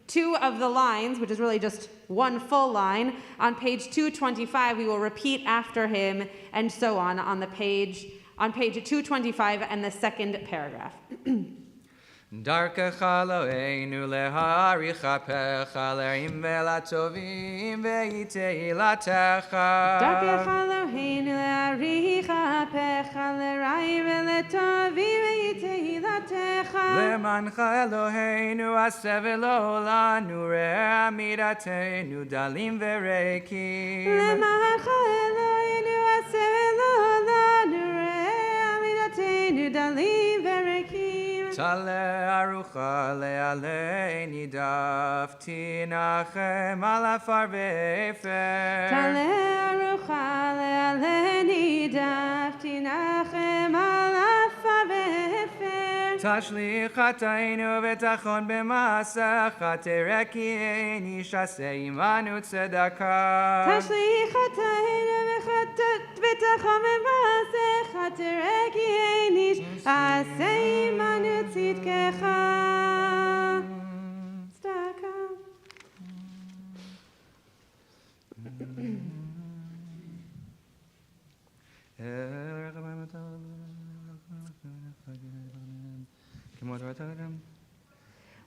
Speaker 1: two of the lines, which is really just one full line, on page 225, we will repeat after him, and so on the page, on page 225 and the second paragraph.
Speaker 5: Darkecha Eloheinu leharich hapecha le'im ve'latovim ve'yiteilatecha.
Speaker 1: Darkecha Eloheinu leharich hapecha le'ra'im ve'letovim ve'yiteilatecha.
Speaker 5: Lemancha Eloheinu aseh v'lo lanu re'eh amidateinu dalim ve'reikim.
Speaker 1: Lemancha Eloheinu aseh v'lo lanu re'eh amidateinu dalim ve'reikim.
Speaker 5: Tale arucha le'aleini dafti nachem alafar ve'efer.
Speaker 1: Tale arucha le'aleini dafti nachem alafar ve'efer.
Speaker 5: Tashlich chatainu v'tachon b'masecha terekieni shasei imanu tzedaka.
Speaker 1: Tashlich chatainu v'tachon b'masecha terekieni shasei imanu tzidkecha. Tzedaka.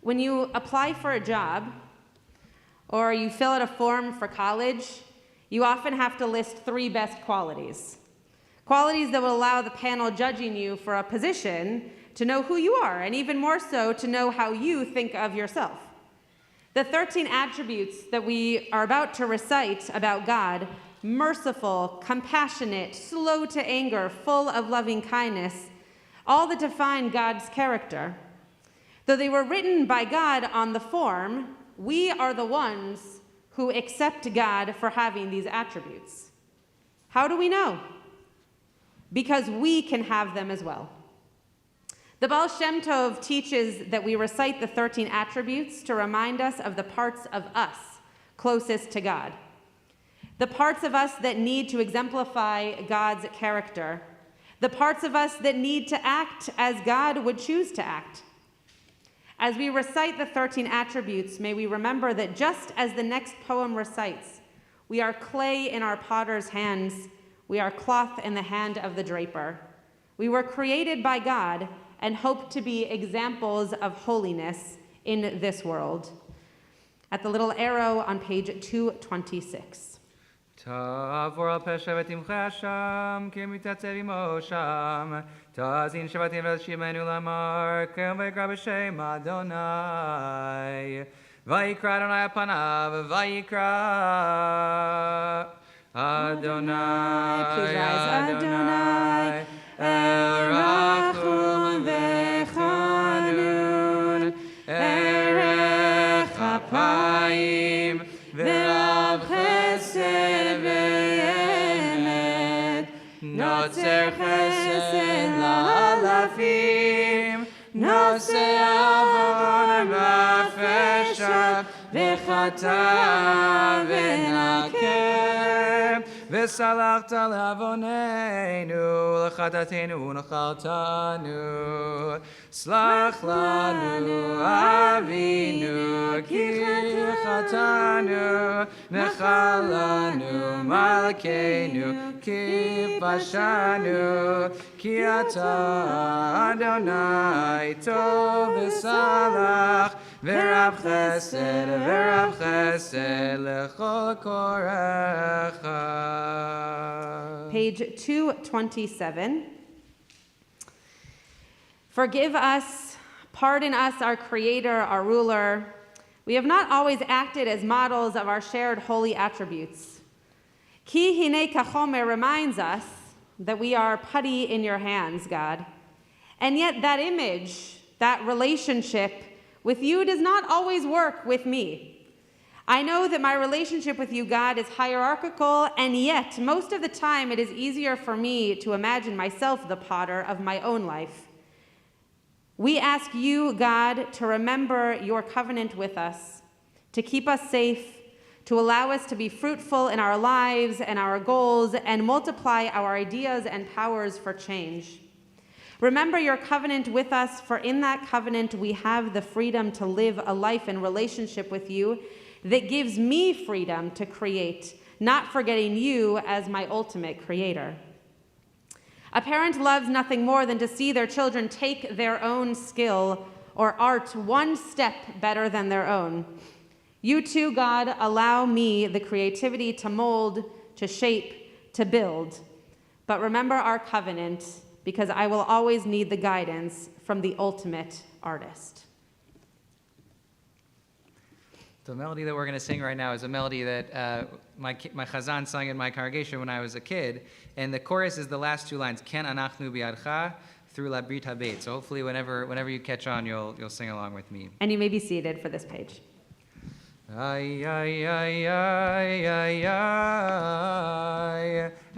Speaker 1: When you apply for a job or you fill out a form for college, you often have to list 3 best qualities. Qualities that will allow the panel judging you for a position to know who you are, and even more so, to know how you think of yourself. The 13 attributes that we are about to recite about God: merciful, compassionate, slow to anger, full of loving kindness, all that define God's character. Though they were written by God on the form, we are the ones who accept God for having these attributes. How do we know? Because we can have them as well. The Baal Shem Tov teaches that we recite the 13 attributes to remind us of the parts of us closest to God, the parts of us that need to exemplify God's character, the parts of us that need to act as God would choose to act. As we recite the 13 attributes, may we remember that just as the next poem recites, we are clay in our potter's hands, we are cloth in the hand of the draper. We were created by God and hope to be examples of holiness in this world. At the little arrow on page 226.
Speaker 5: Tavor al peshavet imcha sham, ki mitatzev imo sham. Tazin shavatim v'shimenu lamar, kem v'yikra b'shem Adonai. Vayikra Adonai apanav, vayikra Adonai.
Speaker 1: Please rise. Adonai, Erachum v'chanun, Erech apayim, V'rav chesed v'yemet, Notzer chesed la'alafim, Nosei avon v'afesha, V'chata v'nakem, V'salachta la'avoneinu, L'chatatenu u'nachaltanu, Slach lanu avinu, Ki chatanu, Nechalanu malkeinu, Ki pashanu, Ki ata Adonai tov v'salach, V'rav chesed l'chol korecha. Page 227. Forgive us Pardon us, our Creator, our ruler. We have not always acted as models of our shared holy attributes. Ki hine kachomer reminds us that we are putty in your hands, God. And yet that image, that relationship with you does not always work with me. I know that my relationship with you, God, is hierarchical, and yet most of the time it is easier for me to imagine myself the potter of my own life. We ask you, God, to remember your covenant with us, to keep us safe, to allow us to be fruitful in our lives and our goals, and multiply our ideas and powers for change. Remember your covenant with us, for in that covenant we have the freedom to live a life in relationship with you that gives me freedom to create, not forgetting you as my ultimate creator. A parent loves nothing more than to see their children take their own skill or art one step better than their own. You too, God, allow me the creativity to mold, to shape, to build. But remember our covenant, because I will always need the guidance from the ultimate artist.
Speaker 5: The melody that we're going to sing right now is a melody that my Hazzan sang in my congregation when I was a kid, and the chorus is the last two lines, Ken anachnu biadcha, through la brit habeit. So hopefully whenever you catch on, you'll sing along with me.
Speaker 1: And you may be seated for this page.
Speaker 5: Ay ay ay ay ay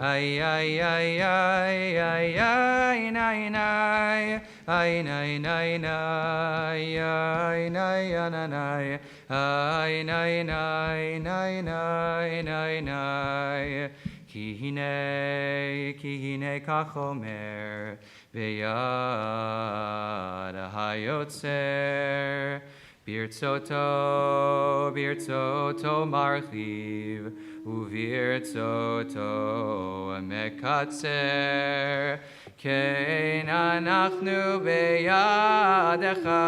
Speaker 5: ay ay ay ay ay ay ay nay nay ay nay nay nay ay nay nay ay nay nay nay nay nay ki hine kachomer beyad hayotzer Birtzoto marchiv, uvirtzoto mekatzer. Kein anachnu beyadecha,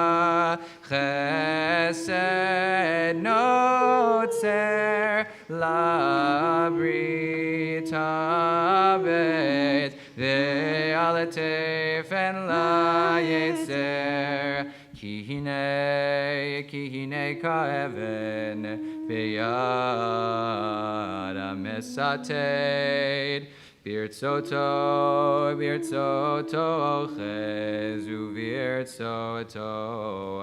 Speaker 5: chesed notzer, labrit habet, ve'aletef en la yetzer. Ki hine ka'even beyad mesated birtzoto ochez uvirtzoto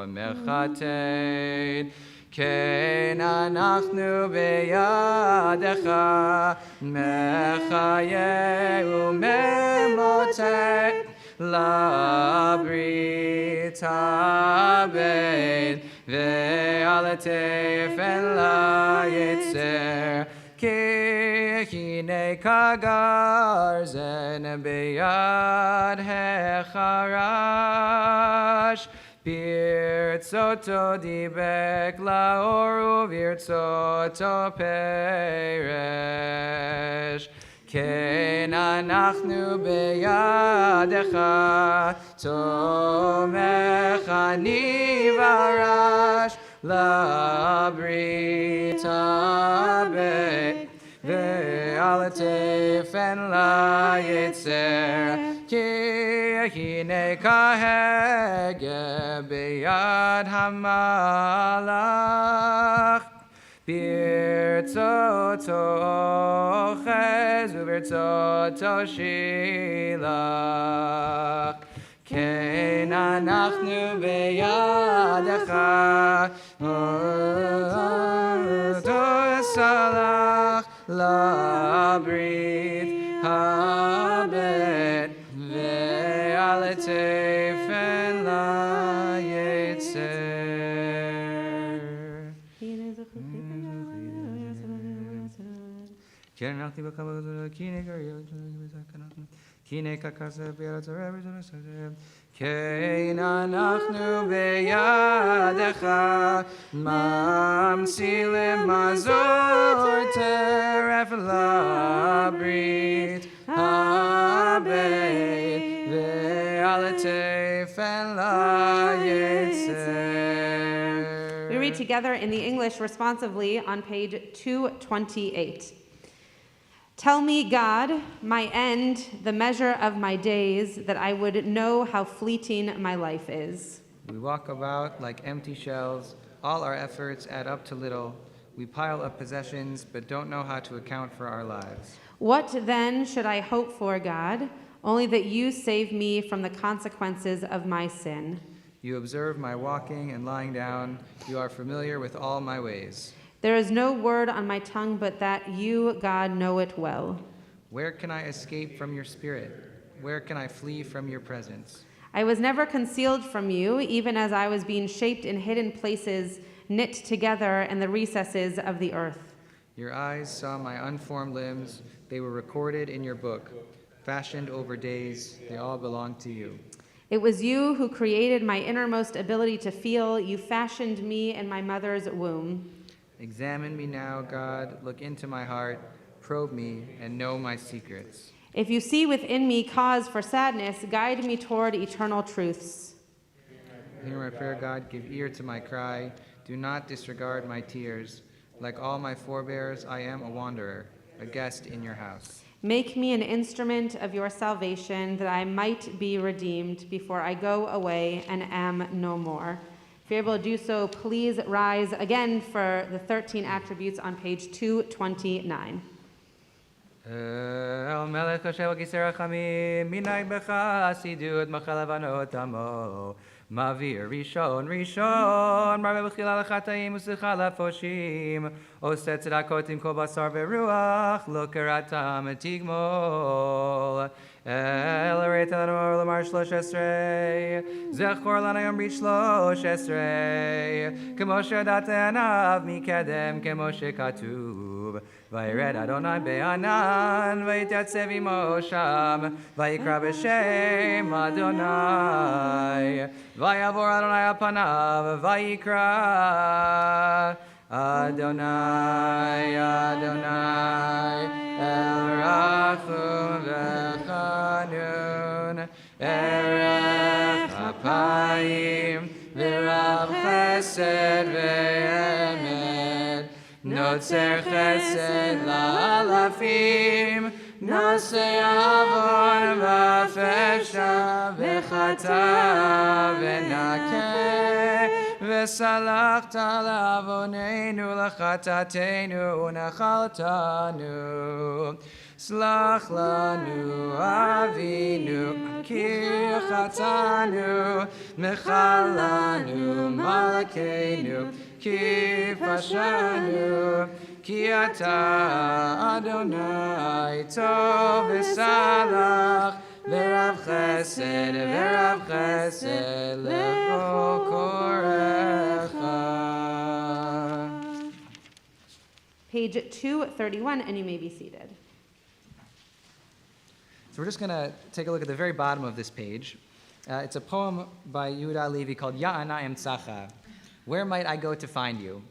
Speaker 5: mechated Ken anachnu beyadecha mechaye umemotet labrit habed ve'aletef en la yetzer ki hine kagarzen beyad hecharash birtzoto dibek laor uvirtzoto peresh Ken anachnu beyadecha tomech ani varash labrit habet ve'aletef en la yetzer ki hine kahege beyad hamalach Birtzoto ochez uvirtzoto shilach Kein anachnu beyadecha to salach labrit habet ve'aletef en la yetzer Kine kakasa Kein anachnu beyadecha mamsilim mazor teref labrit habeit ve'aletef en la yetzer.
Speaker 1: We read together in the English responsively on page 228. Tell me, God, my end, the measure of my days, that I would know how fleeting my life is.
Speaker 5: We walk about like empty shells. All our efforts add up to little. We pile up possessions, but don't know how to account for our lives.
Speaker 1: What then should I hope for, God? Only that you save me from the consequences of my sin.
Speaker 5: You observe my walking and lying down. You are familiar with all my ways.
Speaker 1: There is no word on my tongue but that you, God, know it well.
Speaker 5: Where can I escape from your spirit? Where can I flee from your presence?
Speaker 1: I was never concealed from you, even as I was being shaped in hidden places, knit together in the recesses of the earth.
Speaker 5: Your eyes saw my unformed limbs. They were recorded in your book. Fashioned over days, they all belong to you.
Speaker 1: It was you who created my innermost ability to feel. You fashioned me in my mother's womb.
Speaker 5: Examine me now, God. Look into my heart. Probe me and know my secrets.
Speaker 1: If you see within me cause for sadness, guide me toward eternal truths.
Speaker 5: Hear my prayer, God. Give ear to my cry. Do not disregard my tears. Like all my forebears, I am a wanderer, a guest in your house.
Speaker 1: Make me an instrument of your salvation, that I might be redeemed before I go away and am no more. If you're able to do so, please rise again for the 13 attributes on page 229.
Speaker 5: El melech Hashem gisera chamim, minay becha asidut machalavanot amo. Mavir rishon rishon, marve b'chila l'chatayim u'sicha l'foshim. Oseh tzedakot im kol basar v'ruach, lo keratam etigmol. El reit l'amor l'mar 13, zechor lana yom brit 13. Kemo shedatanav mikedem, kemo shekatuv. Vayired Adonai be'anan, vayityatzeh imo sham, vayikra b'shem Adonai. Vayavor Adonai al panav, vayikra Adonai, Adonai, el rachum v'chanun, erech hapayim, v'rav chesed ve'emet, notzer chesed la'alafim, Naseh avon v'afesha v'chata v'nakeh v'salachta la'avoneinu l'chatatenu u'nachaltanu. Slach lanu avinu ki chatanu mechalanu malkeinu ki pashanu. Ki ata Adonai tov v'salach v'rav chesed l'chol korecha.
Speaker 1: Page 231, and you may be seated.
Speaker 5: So we're just going to take a look at the very bottom of this page. It's a poem by Yehuda Levi called Ya'ana Emtzacha. Where might I go to find you?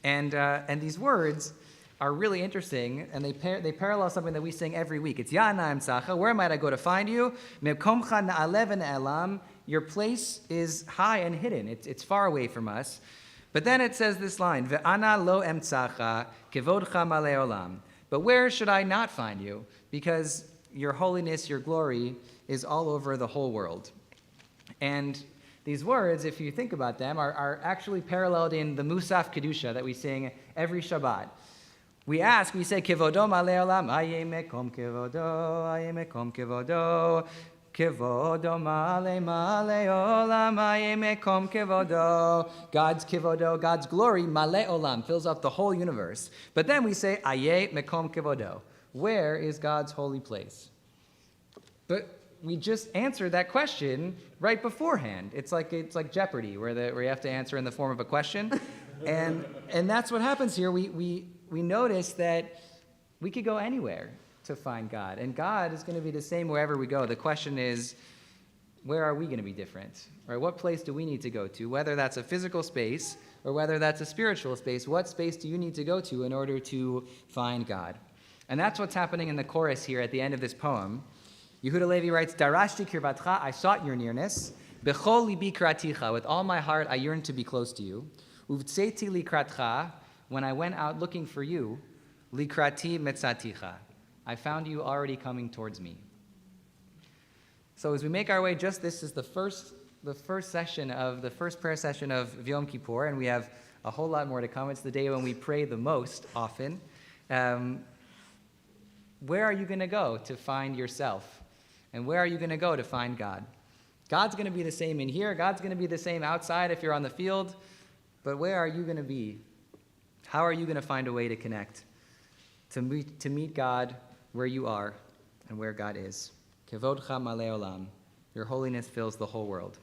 Speaker 5: And these words are really interesting, and they parallel something that we sing every week. It's Ya'ana Emtzacha. Where might I go to find you? Mekomcha na'alev ne'elam. Your place is high and hidden. It's far away from us. But then it says this line, Ve'ana lo emtzacha kevodcha malei olam. But where should I not find you? Because your holiness, your glory, is all over the whole world. And these words, if you think about them, are actually paralleled in the Musaf Kedusha that we sing every Shabbat. We say, Kevodo malei olam, aye mekom kevodo, aye mekom kevodo, kevodo malei olam, aye mekom kevodo. God's kevodo, God's glory, malei olam, fills up the whole universe. But then we say, aye mekom kevodo. Where is God's holy place? But we just answered that question right beforehand. It's like Jeopardy, where you have to answer in the form of a question, and that's what happens here. We notice that we could go anywhere to find God, and God is going to be the same wherever we go. The question is, where are we going to be different? Right? What place do we need to go to? Whether that's a physical space or whether that's a spiritual space, what space do you need to go to in order to find God? And that's what's happening in the chorus here at the end of this poem. Yehuda Levi writes, Darashti kirvatcha, I sought your nearness. Bechol libi kraticha, with all my heart I yearned to be close to you. Uvtseti likratcha, when I went out looking for you, likrati metzaticha, I found you already coming towards me. So as we make our way, this is the first the first prayer session of Yom Kippur, and we have a whole lot more to come. It's the day when we pray the most often. Where are you going to go to find yourself? And where are you going to go to find God? God's going to be the same in here. God's going to be the same outside if you're on the field. But where are you going to be? How are you going to find a way to connect? To meet God where you are and where God is. Kevodcha malei olam. Your holiness fills the whole world.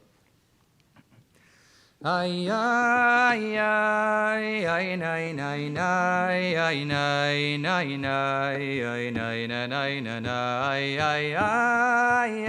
Speaker 5: Ay ay ay ay nay nay nay ay nay nay nay ay nay nay nay nay ay ay ay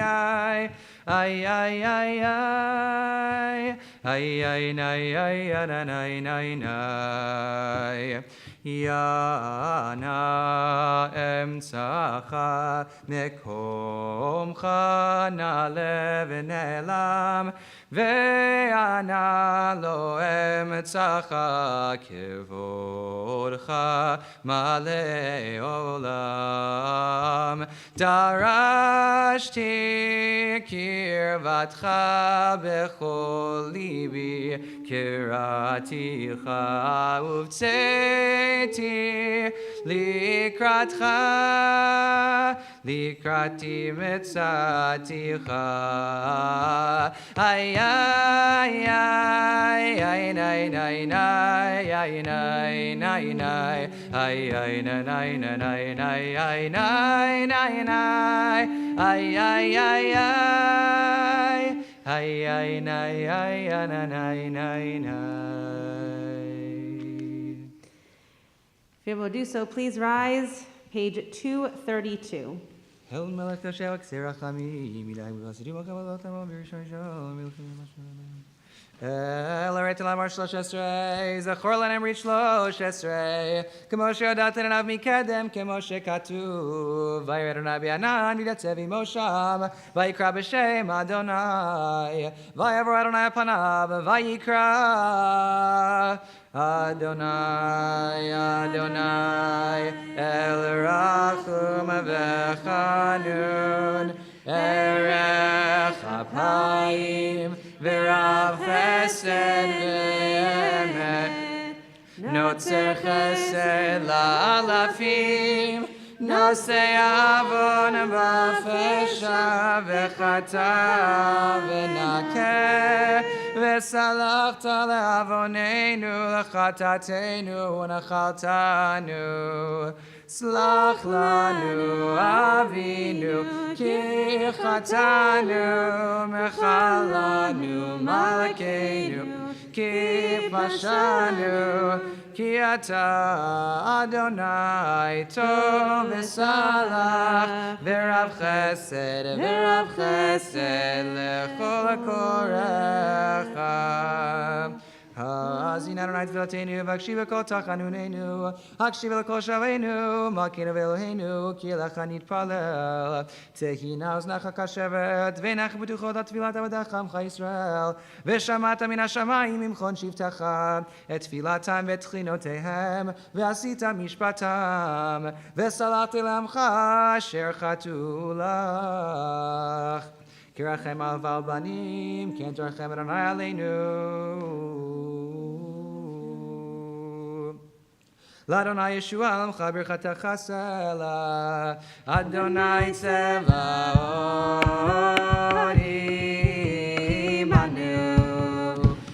Speaker 5: ay ay ay ay ay nay ay ay nay nay nay Yana emtzacha mekomcha na'alev ne'elam ve'ana lo emtzacha kevodcha malei olam darashti kirvatcha bechol libi kiraticha uvtzeti likrati mitzaticha ay ay ay ay nay nay nay ay nay nay nay ay ay nay nay nay nay ay nay nay nay ay ay ay ay ay nay ay nay nay nay.
Speaker 1: If you're able to do so, please rise. Page 232.
Speaker 5: El melech Hashem k'serachami milay v'asidim v'kavadotam v'rishon shalom El arete lamar shlosh esrei zachor lanem rit shlosh esrei k'mo she'odatan elav mikedem k'mo she'katuv vayred Adonai b'anan v'yatzev imosham vayikra b'shem Adonai vayavor Adonai panav vayikra Adonai, Adonai, El Rachum V'Chanun, Erech Apayim, V'Rav Chesed V'Emet, Notzer Chesed La'alafim, Nosei Avon V'Fesha V'Chata V'Nakeh, V'Salachta Le'avoneinu L'Chatatenu V'Nachaltanu Slach lanu Avinu Ki Chatanu Mechalanu Malkeinu Ki Pashanu Ki Ata Adonai Tov V'Salach V'Rav Chesed L'Chol HaKorecha Hazin Adonai Tfilatenu V'Akshiv L'Kol Tachanunenu Akshiv L'Kol Shavenu Malkeinu V'Eloheinu Ki Elecha Nitpalel Tehina Oznacha Kashevet V'Enach B'tuchot HaTfilat Avodacha Amcha Yisrael V'Shamata Min HaShamayim Imchon Shivtacha Et Tfilatam V'Tchinotehem V'Asita Mishpatam V'Salachti L'Amcha Asher Chatu Lach Kirachem al Banim, Kentrachem Adonai Aleinu. L'Adonai Yeshua Alamcha Birchata Sela, Adonai Tzevaot Imanu,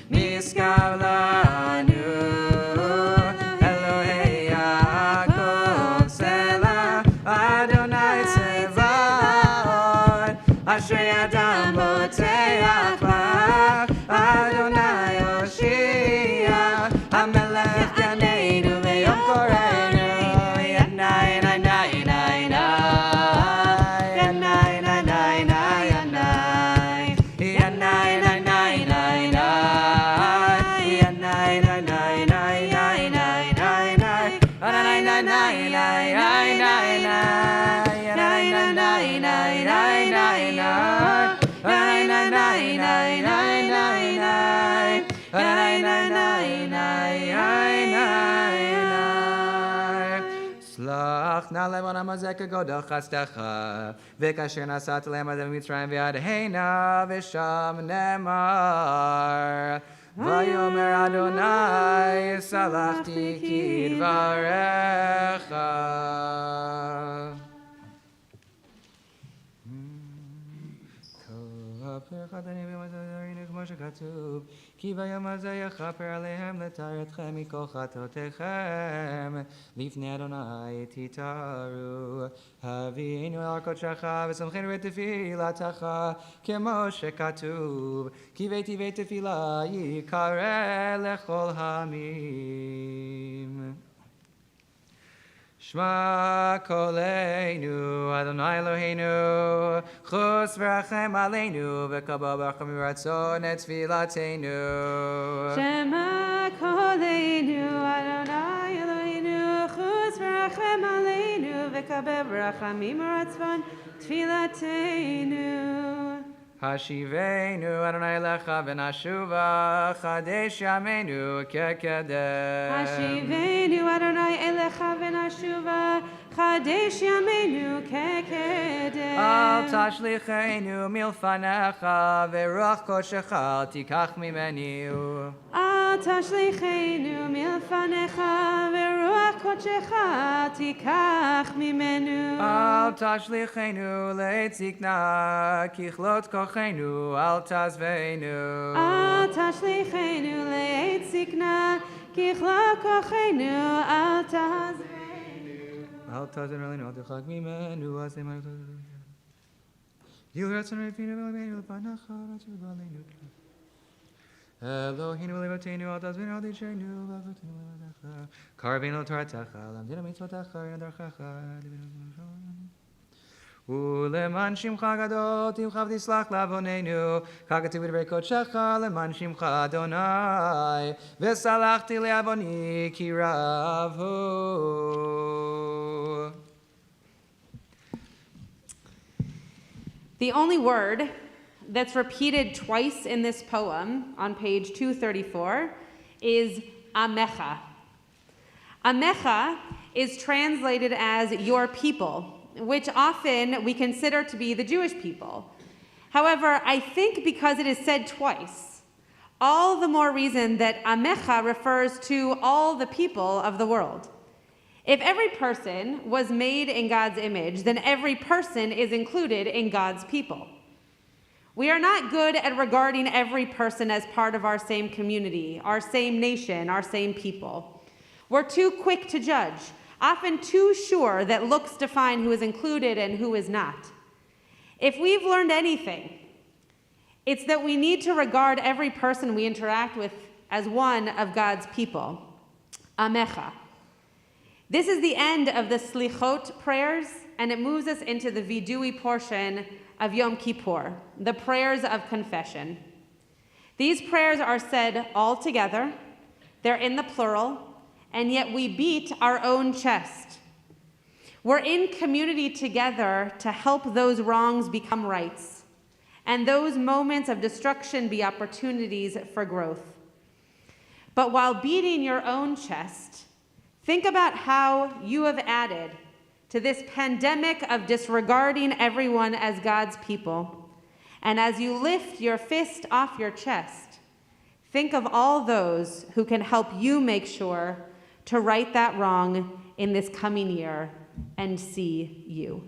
Speaker 5: Miskav Lanu, Elohei Yaakov Sela, Adonai Tzevaot, Ashrei Adam Boteach Lach, Adonai Oshia, HaMelech Yaneinu V'Yom Koreinu, Yanai, Yanai, Yanai, Yanai, Yanai, Yanai, Yanai, שלח נא לעולם הזה כגודל חסדך, וכאשר נסעת להם עד מצרים ועד הנה, ושם נאמר, ויאמר אדוני, סלחתי כדבריך. כמו שכתוב, כי ביום הזה יכפר עליהם לתאר אתכם מכל חטאותיכם, לפני אדוני תתארו. הביאנו אל קודשך ושמחנו בתפילתך, כמו שכתוב, כי ביתי בית תפילה יקרא לכל העמים. שמע קולנו, אדוני אלוהינו, חוס ורחם עלינו, וקבל ברחמים ורצון את תפילתנו.
Speaker 1: שמע קולנו, אדוני אלוהינו, חוס ורחם עלינו, וקבל ברחמים ורצון תפילתנו.
Speaker 5: השיבנו אדוני אליך ונשובה, חדש ימינו כקדם.
Speaker 1: השיבנו אדוני אליך ונשובה, חדש ימינו כקדם.
Speaker 5: אל תשליכנו מלפניך, ורוח קודשך אל תיקח ממנו.
Speaker 1: אל תשליכנו מלפניך, ורוח קודשך אל תיקח ממנו.
Speaker 5: אל תשליכנו לעת זקנה, ככלות כוחנו אל תעזבנו.
Speaker 1: אל תשליכנו לעת זקנה, ככלות כוחנו אל תעזבנו.
Speaker 5: אל תעזבנו עלינו, אל תרחק ממנו, אז למען יהיו רצון רפינו ולמנו לפניך, רצון ועלינו. אלוהינו ולבותינו, אל תעזבנו, אל תשנו, ואבותינו לבדיך. קרבנו לתורתך, למדנו מצוותך, דרכך, ולמען שמך הגדול, תמחה ותסלח לעווננו, ככתוב בדברי קודשך, למען שמך אדוני, וסלחתי לעווני כי רב הוא.
Speaker 1: The only word that's repeated twice in this poem on page 234 is Amecha. Amecha is translated as your people, which often we consider to be the Jewish people. However, I think because it is said twice, all the more reason that Amecha refers to all the people of the world. If every person was made in God's image, then every person is included in God's people. We are not good at regarding every person as part of our same community, our same nation, our same people. We're too quick to judge, often too sure that looks define who is included and who is not. If we've learned anything, it's that we need to regard every person we interact with as one of God's people. Amecha. This is the end of the Slichot prayers, and it moves us into the Vidui portion of Yom Kippur, the prayers of confession. These prayers are said all together, they're in the plural, and yet we beat our own chest. We're in community together to help those wrongs become rights, and those moments of destruction be opportunities for growth. But while beating your own chest, think about how you have added to this pandemic of disregarding everyone as God's people. And as you lift your fist off your chest, think of all those who can help you make sure to right that wrong in this coming year and see you.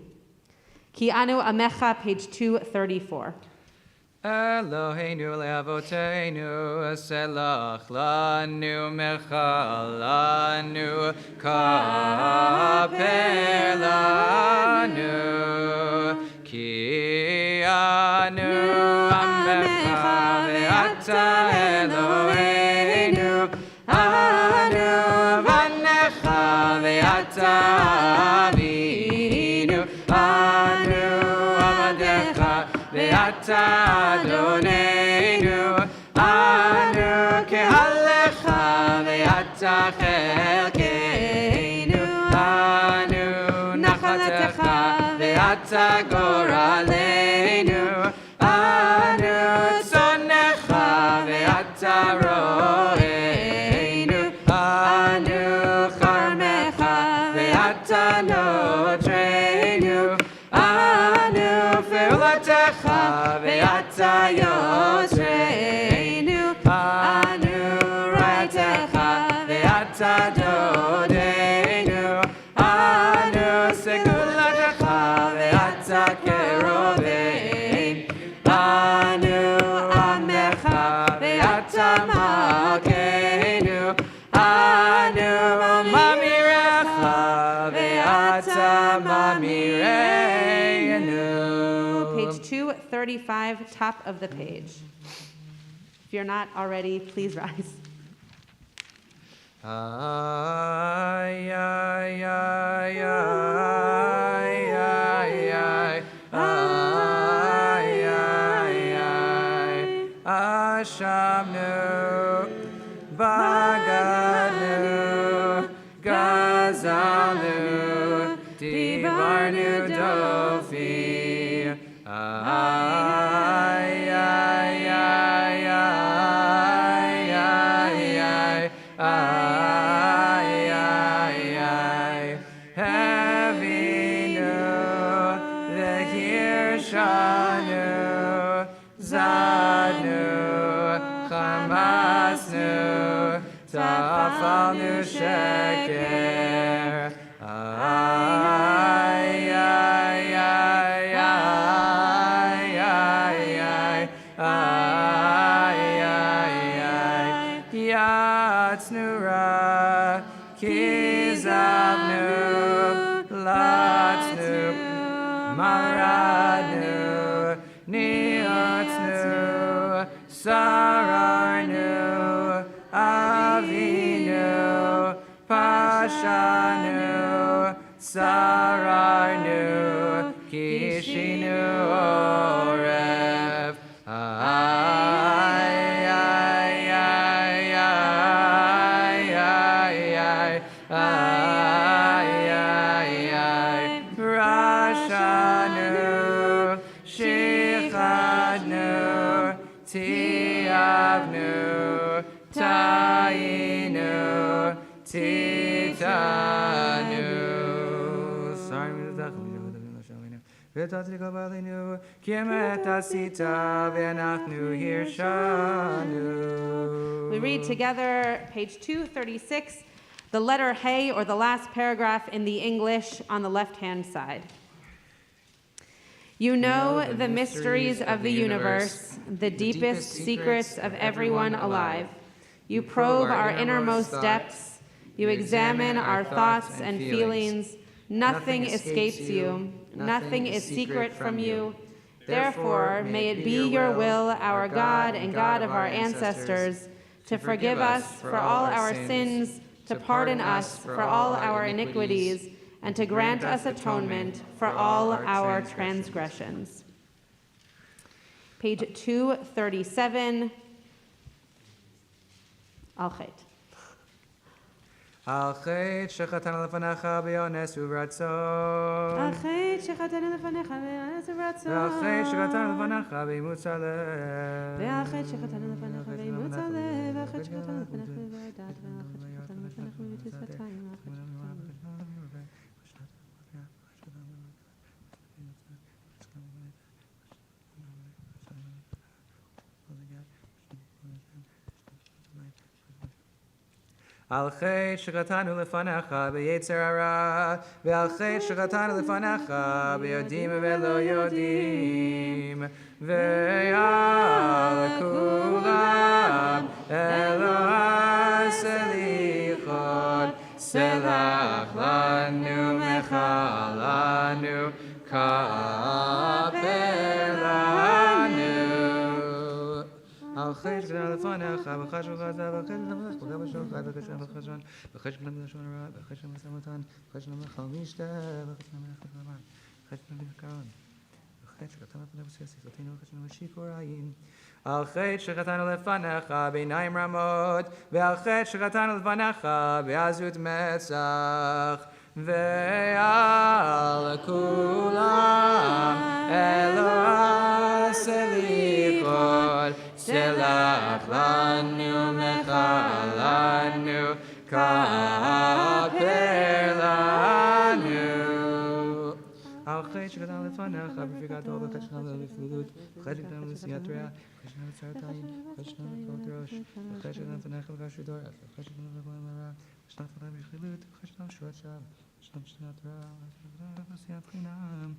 Speaker 1: Ki anu amecha, page 234.
Speaker 5: Eloheinu le'avoteinu, selach lanu mechalanu, kaper lanu, ki anu amecha ve'ata Eloheinu, anu vanecha ve'ata avinu, anu avadecha ve'ata Adonenu, anu kehalecha ve'ata chelkeinu, anu nachalecha ve'ata goraleinu, anu tzonecha ve'ata ro'einu, anu charmecha ve'ata no ve'ata malkeinu, anu mamirecha, ve'ata mamireinu.
Speaker 1: Page 235, top of the page. If you're not already, please rise.
Speaker 5: Ay, ay, ay, ay, ay, ay, ay, ay, ay, Ashamnu, Bagadnu, Gazalnu, Dibarnu Dofi, ay, ay, ay, ay, ay, ay, Havinu, Shanu, Zadnu, Chamasnu, Tafalnu Sheker. Ay, ay, ay, ay, ay, ay, ay, ay, ay, Yatsnura, Kizavnu, Latsnu, Maradnu, Neotsnu, Sararnu, Avinu, Pashanu, Sararnu, Kishinu, Orev. Ay, ay, ay, ay, ay, ay, ay, ay, ay, Rashanu, Shichadnu, Tiavnu, Tainu, Titanu.
Speaker 1: We read together page 236, the letter Hey, or the last paragraph in the English on the left-hand side. You know the mysteries of the universe, the deepest secrets of everyone alive. You probe our innermost depths. You examine our thoughts and feelings. Nothing escapes you. Nothing is secret from you. Therefore, may it be your will, our God and God of our ancestors, to forgive us for all our sins, to pardon us for all our iniquities, and to grant us atonement for all our transgressions. Page 237, Al-Chet.
Speaker 5: Al-Chet shechatana lefanecha b'yones uvratzon.
Speaker 1: Al-Chet shechatana lefanecha b'yones uvratzon.
Speaker 5: Al-Chet shechatana lefanecha b'imutza lev.
Speaker 1: Al-Chet shechatana lefanecha b'imutza lev. Al-Chet shechatana lefanecha b'vadat. Al-Chet shechatana lefanecha b'mitzvotayim.
Speaker 5: Al-Chet shechatanu lefanecha b'yetzer hara, ve'al-Chet shechatanu lefanecha b'yodim ve'lo yodim, ve'al kulam Elohai selichot, selach lanu mechalanu kaper lanu. Al-Chet shechatanu lefanecha b'chashu chazav, al-Chet shechatanu B'cheshem l'shon hara, b'cheshem l'samatan, b'cheshem l'chal mishteh, b'cheshem l'chal l'man, b'cheshem l'karon, b'chet shechatanu lefanecha b'siyasifotinu, b'cheshem l'shipur ayin. Al-Chet shechatanu lefanecha b'inayim ramot, ve'al-Chet shechatanu lefanecha b'azut metzach, ve'al kulam Elohai selichot, selach lanu mechalanu kaper lanu. Al-Chet shechatanu lefanecha b'figato, b'chet shechatanu lefilut, b'chet shechatanu l'siyat torah, b'chet shechatanu l'tzartayim, b'chet shechatanu l'kol rosh, b'chet shechatanu lefanecha b'kashrut torah, b'chet shechatanu l'kolam hara, b'chet shechatanu l'chilut, b'chet shechatanu l'shurat shav, b'chet shechatanu l'siyat torah, b'chet shechatanu l'siyat chinam.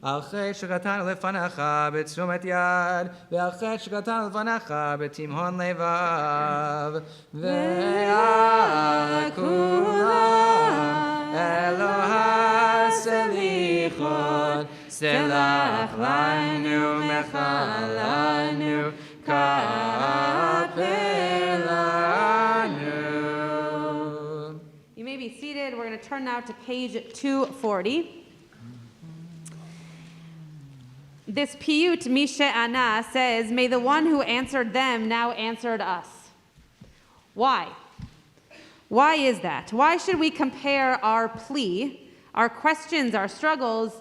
Speaker 5: על חטא שקטנו לפניך בתשומת יד, ועל חטא שקטנו לפניך בתימהון לבב, ועל כולם אלוהי סליחות, סלח לנו מחלנו, כפר לנו.
Speaker 1: You may be seated. We're going to turn now to page 240. This piyut Mishe Ana says, may the one who answered them now answered us. Why? Why is that? Why should we compare our plea, our questions, our struggles,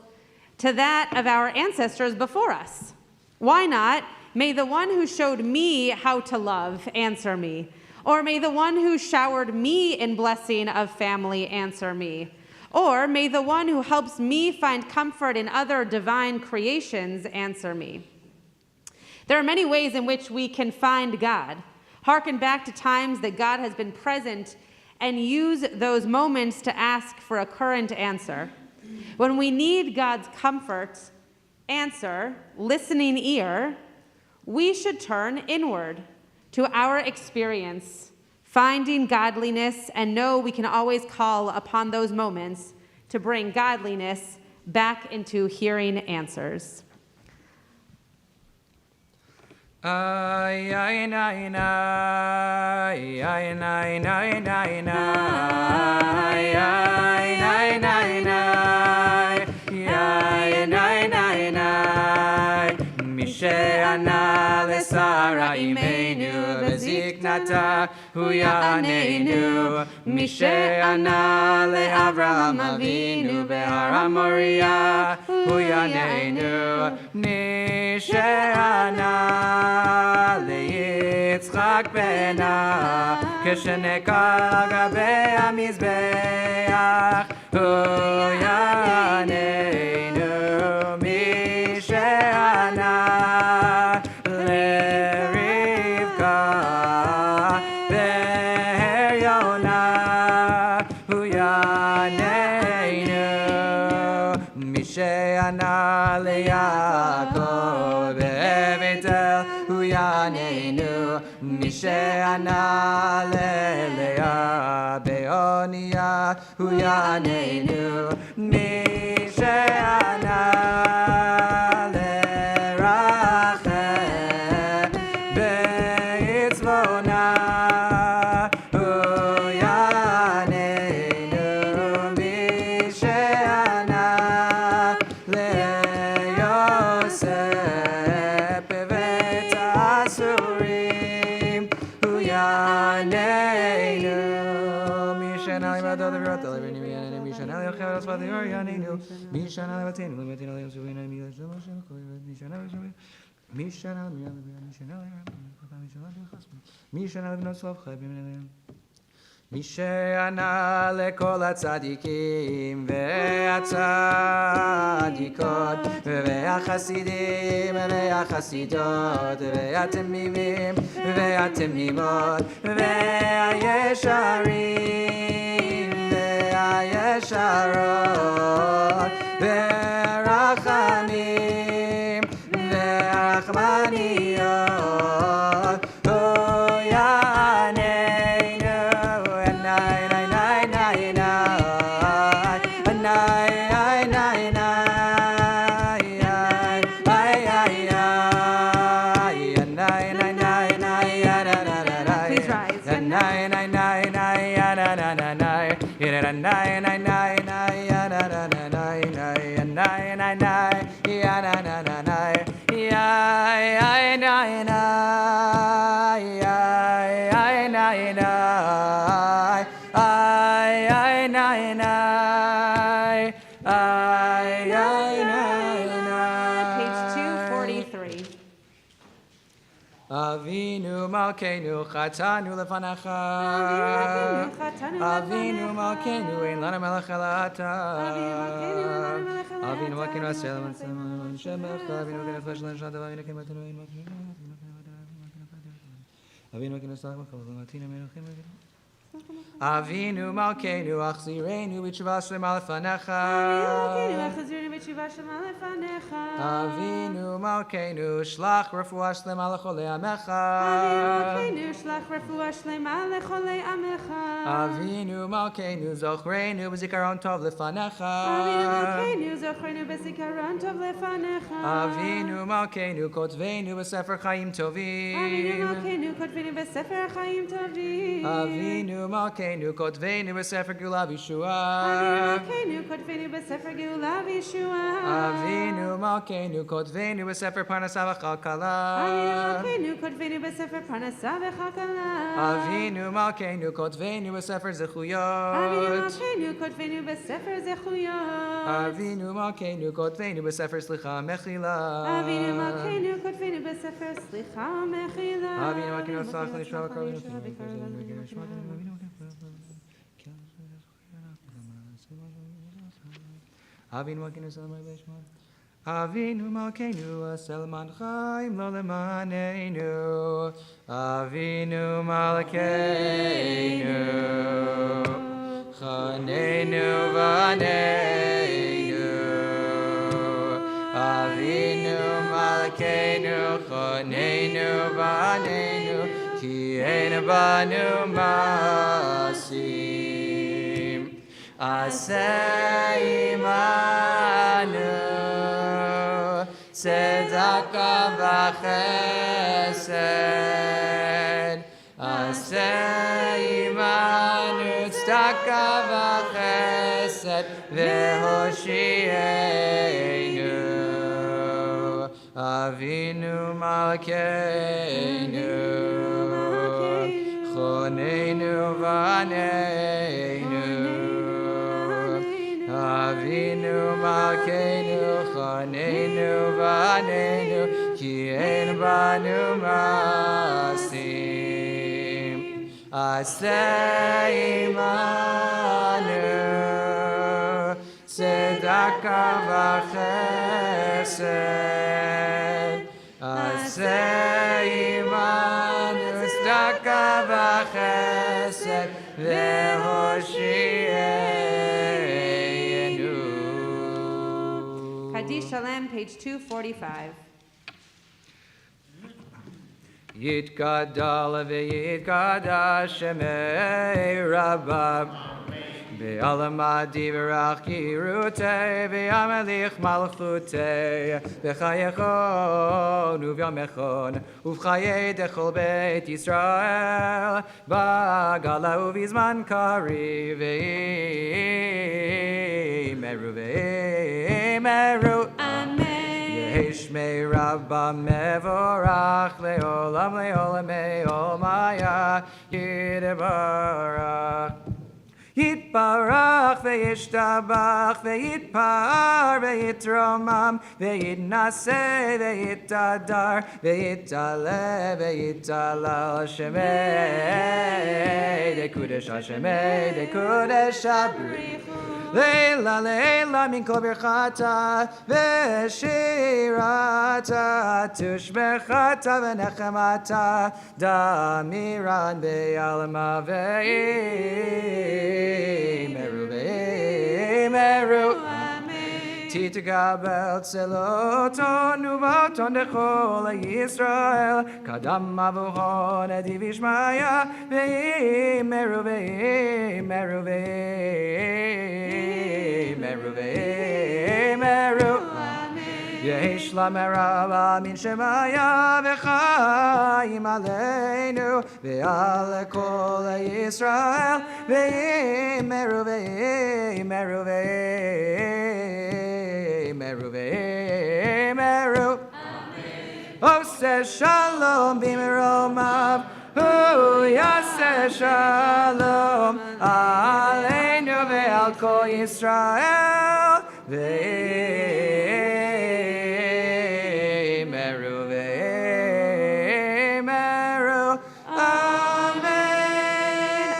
Speaker 1: to that of our ancestors before us? Why not, may the one who showed me how to love answer me? Or may the one who showered me in blessing of family answer me? Or may the one who helps me find comfort in other divine creations answer me? There are many ways in which we can find God. Hearken back to times that God has been present and use those moments to ask for a current answer. When we need God's comfort, answer, listening ear, we should turn inward to our experience, finding godliness, and know we can always call upon those moments to bring godliness back into hearing answers.
Speaker 5: Ay, ay, ay, ay, ay, ay, ay, ay, ay, Mishe'ana lesara imenu beziknata hu ya'anenu. Mishe'ana le'Avraham Avinu be'Har Moriah hu ya'anenu. Mishe'ana le'Yitzchak bena כשנקל על גבי המזבח hu ya'anenu. Mishe'ana le'Rivka be'er Yonah hu ya'anenu. Mishe'ana le'Yaakov be'Betel hu ya'anenu. Mishe'ana le'Leah be'Oniah hu ya'anenu. Mishe'ana le'Rachel be'Yitzvona hu ya'anenu. Mishe'ana le'Yosef be'Beit Asurim hu ya'anenu. Mishe'ana le'Madod le'Virot le'Vini ya'anenu. Mishe'ana le'Yochel le'Svat le'Yor ya'anenu. Mishe'ana le'Vatenu le'Matinu le'Yosuvinu le'Mila le'Moshe le'Koyim. Mishe'ana le'Shavim. Mishe'ana le'Miriam le'Miriam. Mishe'ana le'Ram. Mishe'ana le'Chasmi. Mishe'ana le'Bnot Sov Chayim le'Miriam. Mishe'ana le'kol hatzadikim ve'atzadikot ve'achasidim ve'achasidot ve'atemimim ve'atemimot ve'ayesharim ve'ayesharot ve'rachamim ve'rachmaniyot hu ya'anenu.
Speaker 1: Please rise. Page 243.
Speaker 5: Avinu Malkeinu Chatanu Lefanecha. Avinu Malkeinu Ein Lana Melech Ela Ata. Avinu Malkeinu Asel Shemecha. Avinu Malkeinu Flesh Len Shadav. Avinu Malkeinu Matinu Ein Malkeinu. Avinu Malkeinu Salach Malkeinu Matinu Melechim. Avinu Malkeinu Achzireinu B'Tshuvah Shlema Lefanecha.
Speaker 1: תשובה שלמה לפניך.
Speaker 5: אבינו מלכנו, שלח רפואה שלמה לחולי עמך.
Speaker 1: אבינו מלכנו, שלח רפואה שלמה לחולי עמך.
Speaker 5: אבינו מלכנו, זוכרנו בזיכרון טוב לפניך.
Speaker 1: אבינו מלכנו, זוכרנו בזיכרון טוב לפניך.
Speaker 5: אבינו מלכנו, כותבנו בספר חיים טובים.
Speaker 1: אבינו מלכנו, כותבנו בספר חיים טובים.
Speaker 5: אבינו מלכנו, כותבנו בספר גאולה וישועה.
Speaker 1: אבינו מלכנו, כותבנו בספר גאולה וישועה.
Speaker 5: אבינו מלכנו, כותבנו בספר פרנסה וכלכלה.
Speaker 1: אבינו מלכנו, כותבנו בספר פרנסה וכלכלה.
Speaker 5: אבינו מלכנו, כותבנו בספר זכויות.
Speaker 1: אבינו מלכנו, כותבנו בספר זכויות.
Speaker 5: אבינו מלכנו, כותבנו בספר סליחה ומחילה.
Speaker 1: אבינו מלכנו, כותבנו בספר סליחה ומחילה.
Speaker 5: אבינו מלכנו, סלח לי ישועה וכל מיני אבינו מלכנו, סלם וישמע. אבינו מלכנו, עשה למען חיים, לא למעננו. אבינו מלכנו, חננו בנינו. אבינו מלכנו, חננו בנינו, כי אין בנו מעשים. עשה עמנו צדקה וחסד. עשה עמנו צדקה וחסד והושיענו. אבינו מלכנו, חוננו בנינו. אבינו מלכנו, חוננו בנינו, כי אין בנו מעשים. עשה עמנו צדקה וחסד. עשה עמנו צדקה וחסד והושיענו.
Speaker 1: Kaddish Shalem, page 245.
Speaker 5: יתגדל ויתקדש שמי רבב בעלמדי ורח קירותי וימליך מלכותי בחייכון וביומכון ובחיי דכל בית ישראל בגלה ובזמן קריב ואמרו ואמרו
Speaker 1: Amen.
Speaker 5: ישמי רבא מבורך לעולם לעולמי עולמיה יתברך. יתברך וישתבח ויתפאר ויתרומם ויתנשא ויתהדר ויתעלה ויתהלל שמי דקודש השמי דקודש הבריחו לילה לילה מן כל ברכתה ושירתה תושבחתה ונחמתה דמירן בעלמה ואמרו ואמרו תתקבל צלותון ובתון דכל ישראל קדם אבוהון עדי וישמעיה ואמרו ואמרו ואמרו ואמרו יש לה מרבה מן שמיה וחיים עלינו ועל כל ישראל ואמרו ואמרו ואמרו ואמרו עושה שלום במרומיו הוא יעשה שלום עלינו ועל כל ישראל ואמרו ואמרו אמן.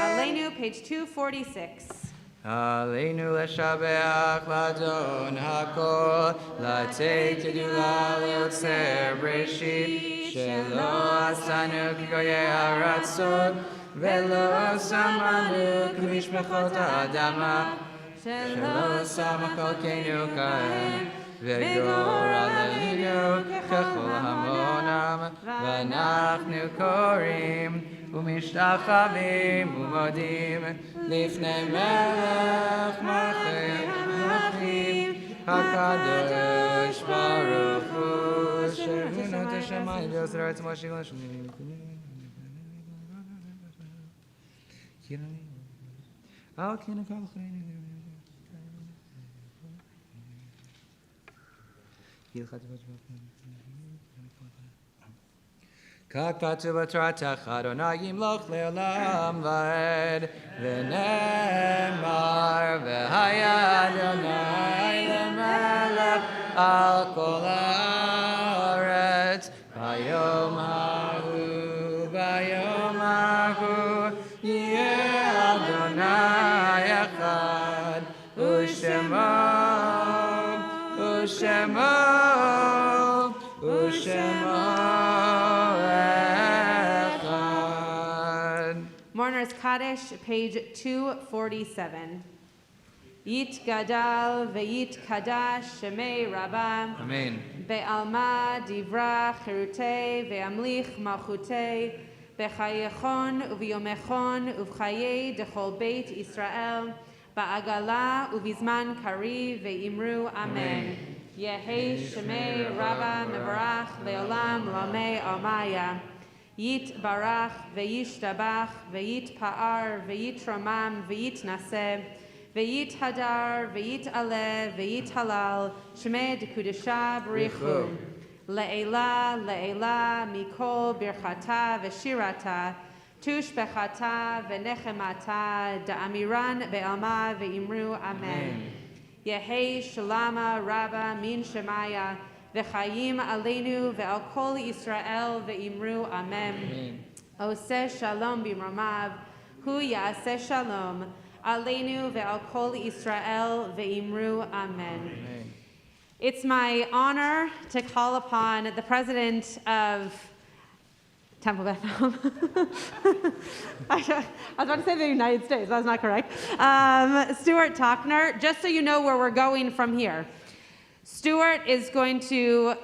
Speaker 1: Aleinu, page 246.
Speaker 5: עלינו לשבח לאדון הכל, לתת גדולה ליוצר בראשית, שלא עשנו כגויי הרצון, ולא שמנו כמשפחות האדמה, שלא שמח חלקנו כהם, וגורלנו ככל המונם, ואנחנו קוראים ומשתחווים ומודים לפני מלך מלכים, הקדוש ברוך הוא, שבנו את השמיים ויוצר הארץ ומשק לשמים. על כן הכל חיינו. ככתוב בתורתך, אדוני ימלוך לעולם ועד, ונאמר, והיה אדוני למלך על כל הארץ, ביום ההוא, יהיה אדוני אחד, ושמו echad.
Speaker 1: Mourner's Kaddish, page 247. Yit gadal ve'yit kadash shemei rabba.
Speaker 5: Amen.
Speaker 1: Be'alma divra chirutei ve'amlich malchutei bechayechon uviyomechon uvchayei dechol beit Israel ba'agala uvizman kari ve'imru amen. Yehei shemei rabba mevarach le'olam lamei almaya. Yit barach ve'yishtabach ve'yit pa'ar ve'yit ramam ve'yit naseh ve'yit hadar ve'yit aleh ve'yit halal shmei dekudesha b'richu le'ela le'ela mikol birchata ve'shirata tushbechata ve'nechemata da'amiran be'alma ve'imru amen. Yehei shalama rabba min shemaya v'chayim aleinu ve'al kol Yisrael ve'imru amen. Oseh shalom b'mramav hu ya'aseh shalom aleinu ve'al kol Yisrael ve'imru amen. It's my honor to call upon the president of Temple Bethel. I was about to say the United States. That's not correct. Stuart Tochner. Just so you know where we're going from here. Stuart is going to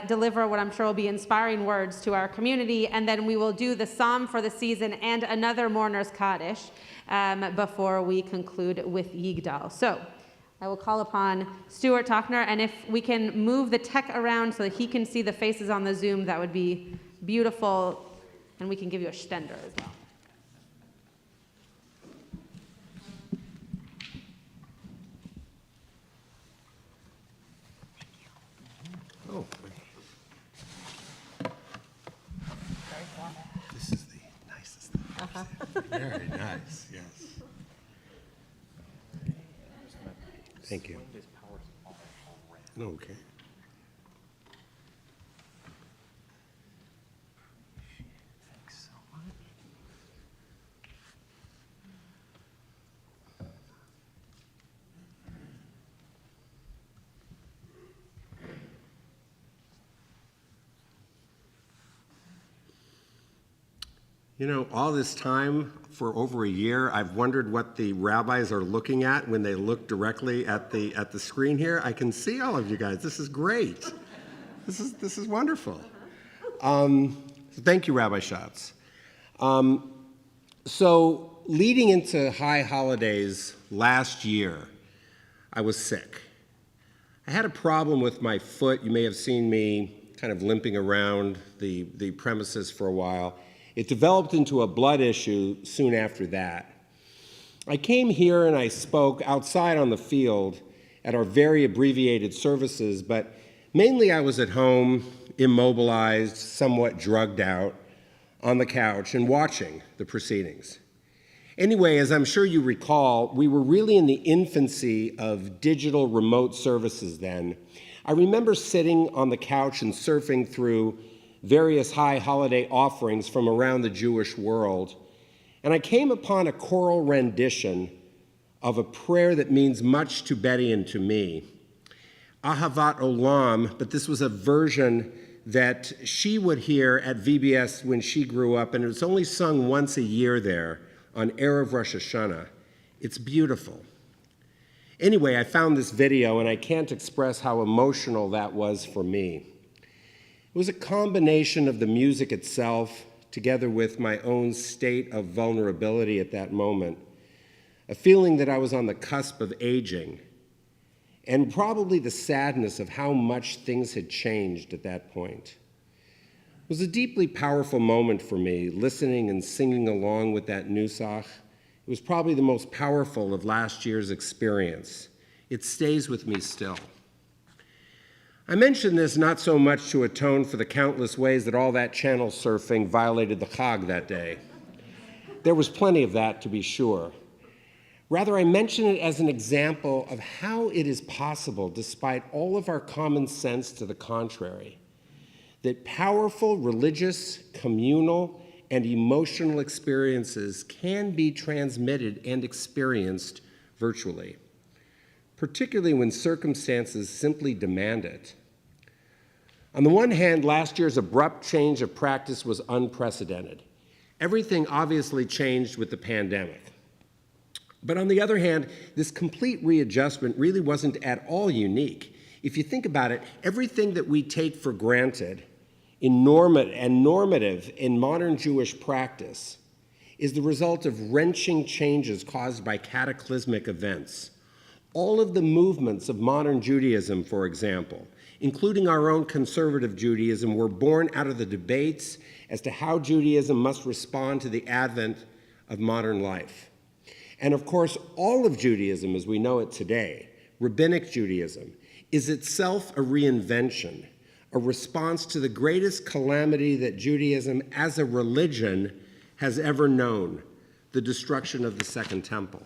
Speaker 1: deliver what I'm sure will be inspiring words to our community, and then we will do the Psalm for the season and another Mourner's Kaddish before we conclude with Yigdal. So I will call upon Stuart Tochner, and if we can move the tech around so that he can see the faces on the Zoom, that would be beautiful, and we can give you a stender as well.
Speaker 2: Oh, this is the nicest thing. Very nice, yes. Thank you. Okay. Thanks so much. You know, all this time, for over a year, I've wondered what the rabbis are looking at when they look directly at the screen here. I can see all of you guys. This is great. This is wonderful. Thank you, Rabbi Schatz. So leading into high holidays last year, I was sick. I had a problem with my foot. You may have seen me kind of limping around the premises for a while. It developed into a blood issue soon after that. I came here and I spoke outside on the field at our very abbreviated services, but mainly I was at home, immobilized, somewhat drugged out, on the couch and watching the proceedings. Anyway, as I'm sure you recall, we were really in the infancy of digital remote services then. I remember sitting on the couch and surfing through various high holiday offerings from around the Jewish world, and I came upon a choral rendition of a prayer that means much to Betty and to me. Ahavat Olam, but this was a version that she would hear at VBS when she grew up, and it was only sung once a year there on Erev Rosh Hashanah. It's beautiful. Anyway, I found this video, and I can't express how emotional that was for me. It was a combination of the music itself, together with my own state of vulnerability at that moment, a feeling that I was on the cusp of aging, and probably the sadness of how much things had changed at that point. It was a deeply powerful moment for me, listening and singing along with that nusach. It was probably the most powerful of last year's experience. It stays with me still. I mention this not so much to atone for the countless ways that all that channel surfing violated the Chag that day. There was plenty of that, to be sure. Rather, I mention it as an example of how it is possible, despite all of our common sense to the contrary, that powerful religious, communal, and emotional experiences can be transmitted and experienced virtually, particularly when circumstances simply demand it. On the one hand, last year's abrupt change of practice was unprecedented. Everything obviously changed with the pandemic. But on the other hand, this complete readjustment really wasn't at all unique. If you think about it, everything that we take for granted in normative in modern Jewish practice is the result of wrenching changes caused by cataclysmic events. All of the movements of modern Judaism, for example, including our own conservative Judaism, were born out of the debates as to how Judaism must respond to the advent of modern life. And of course, all of Judaism as we know it today, rabbinic Judaism, is itself a reinvention, a response to the greatest calamity that Judaism as a religion has ever known, the destruction of the Second Temple.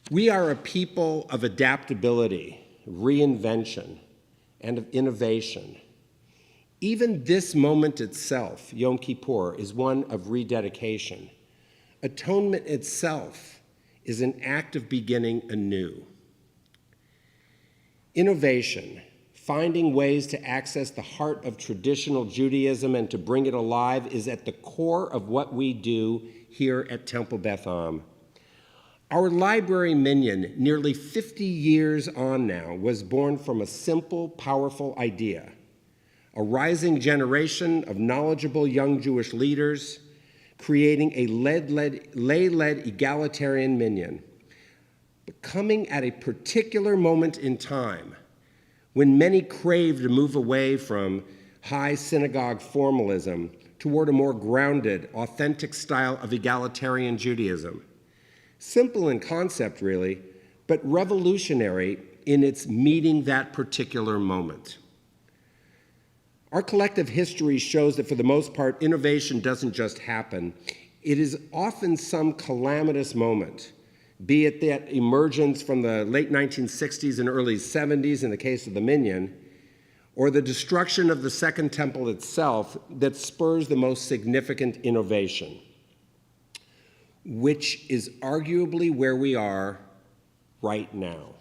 Speaker 2: We are a people of adaptability, reinvention, and of innovation. Even this moment itself, Yom Kippur, is one of rededication. Atonement itself is an act of beginning anew. Innovation, finding ways to access the heart of traditional Judaism and to bring it alive, is at the core of what we do here at Temple Beth Am. Our library minyan, nearly 50 years on now, was born from a simple, powerful idea. A rising generation of knowledgeable young Jewish leaders creating a lay-led egalitarian minyan, but coming at a particular moment in time when many craved to move away from high synagogue formalism toward a more grounded, authentic style of egalitarian Judaism. Simple in concept, really, but revolutionary in its meeting that particular moment. Our collective history shows that for the most part, innovation doesn't just happen. It is often some calamitous moment, be it that emergence from the late 1960s and early 70s in the case of the Minyan, or the destruction of the Second Temple itself that spurs the most significant innovation, which is arguably where we are right now.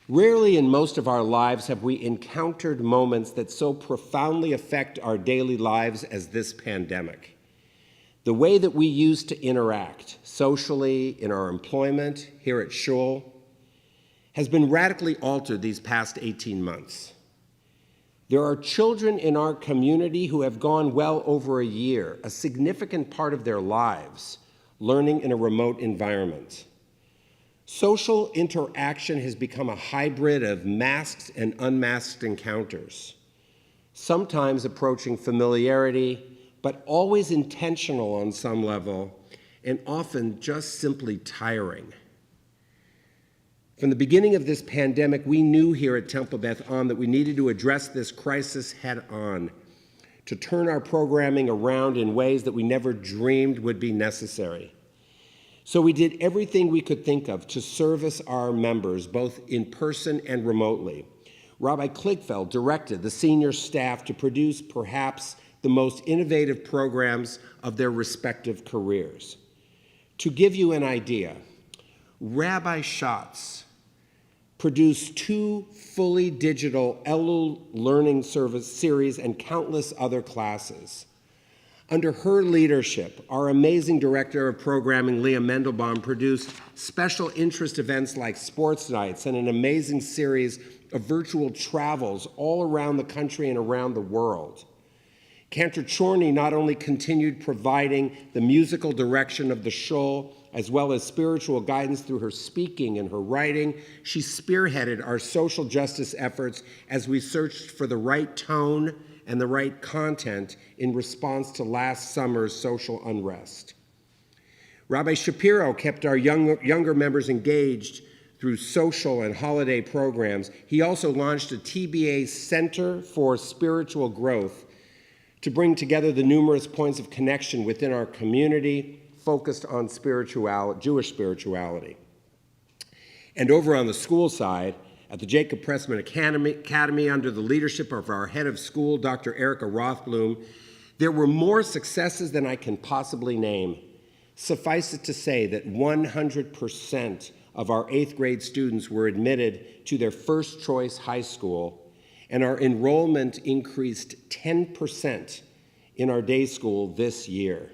Speaker 2: Rarely in most of our lives have we encountered moments that so profoundly affect our daily lives as this pandemic. The way that we used to interact socially, in our employment, here at Shul, has been radically altered these past 18 months. There are children in our community who have gone well over a year, a significant part of their lives, learning in a remote environment. Social interaction has become a hybrid of masked and unmasked encounters, sometimes approaching familiarity, but always intentional on some level, and often just simply tiring. From the beginning of this pandemic, we knew here at Temple Beth Am that we needed to address this crisis head on, to turn our programming around in ways that we never dreamed would be necessary. So we did everything we could think of to service our members, both in person and remotely. Rabbi Kligfeld directed the senior staff to produce perhaps the most innovative programs of their respective careers. To give you an idea, Rabbi Schatz produced 2 fully digital Elul learning service series and countless other classes. Under her leadership, our amazing director of programming, Leah Mendelbaum, produced special interest events like sports nights and an amazing series of virtual travels all around the country and around the world. Cantor Chorney not only continued providing the musical direction of the shul, as well as spiritual guidance through her speaking and her writing, she spearheaded our social justice efforts as we searched for the right tone and the right content in response to last summer's social unrest. Rabbi Shapiro kept our younger members engaged through social and holiday programs. He also launched a TBA Center for Spiritual Growth to bring together the numerous points of connection within our community focused on Jewish spirituality. And over on the school side, at the Jacob Pressman Academy, under the leadership of our head of school, Dr. Erica Rothblum, there were more successes than I can possibly name. Suffice it to say that 100% of our 8th grade students were admitted to their first choice high school, and our enrollment increased 10% in our day school this year,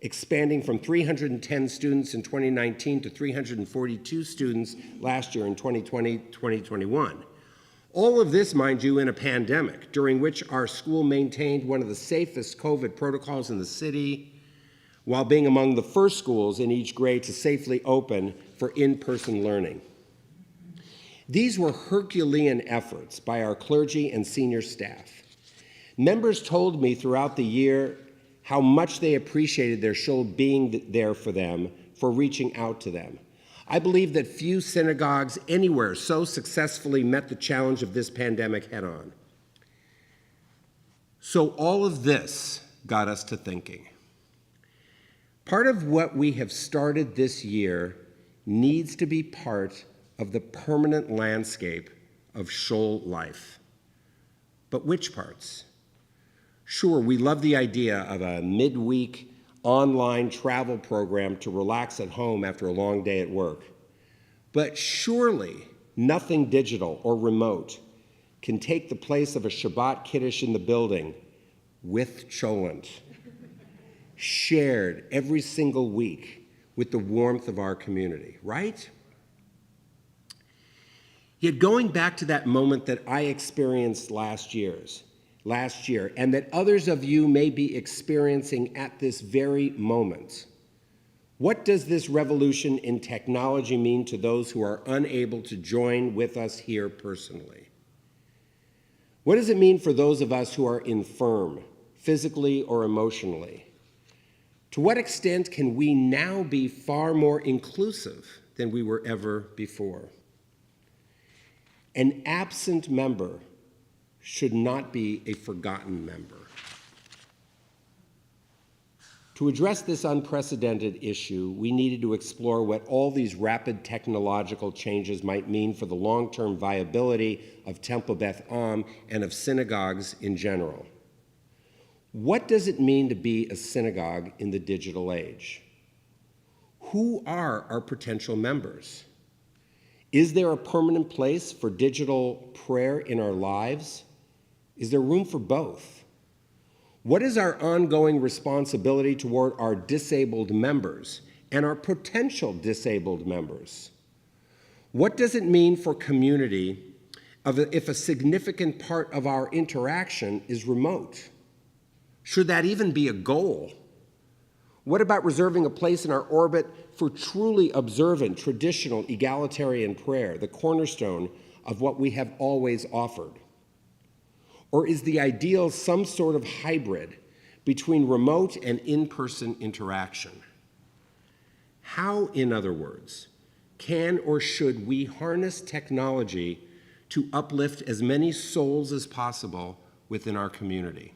Speaker 2: expanding from 310 students in 2019 to 342 students last year in 2020-2021. All of this, mind you, in a pandemic, during which our school maintained one of the safest COVID protocols in the city, while being among the first schools in each grade to safely open for in-person learning. These were Herculean efforts by our clergy and senior staff. Members told me throughout the year how much they appreciated their shul being there for them, for reaching out to them. I believe that few synagogues anywhere so successfully met the challenge of this pandemic head on. So all of this got us to thinking. Part of what we have started this year needs to be part of the permanent landscape of shul life. But which parts? Sure, we love the idea of a midweek online travel program to relax at home after a long day at work. But surely nothing digital or remote can take the place of a Shabbat Kiddush in the building with cholent, shared every single week with the warmth of our community, right? Yet going back to that moment that I experienced last year, and that others of you may be experiencing at this very moment, what does this revolution in technology mean to those who are unable to join with us here personally? What does it mean for those of us who are infirm, physically or emotionally? To what extent can we now be far more inclusive than we were ever before? An absent member should not be a forgotten member. To address this unprecedented issue, we needed to explore what all these rapid technological changes might mean for the long-term viability of Temple Beth Am and of synagogues in general. What does it mean to be a synagogue in the digital age? Who are our potential members? Is there a permanent place for digital prayer in our lives? Is there room for both? What is our ongoing responsibility toward our disabled members and our potential disabled members? What does it mean for community if a significant part of our interaction is remote? Should that even be a goal? What about reserving a place in our orbit for truly observant, traditional, egalitarian prayer, the cornerstone of what we have always offered? Or is the ideal some sort of hybrid between remote and in-person interaction? How, in other words, can or should we harness technology to uplift as many souls as possible within our community?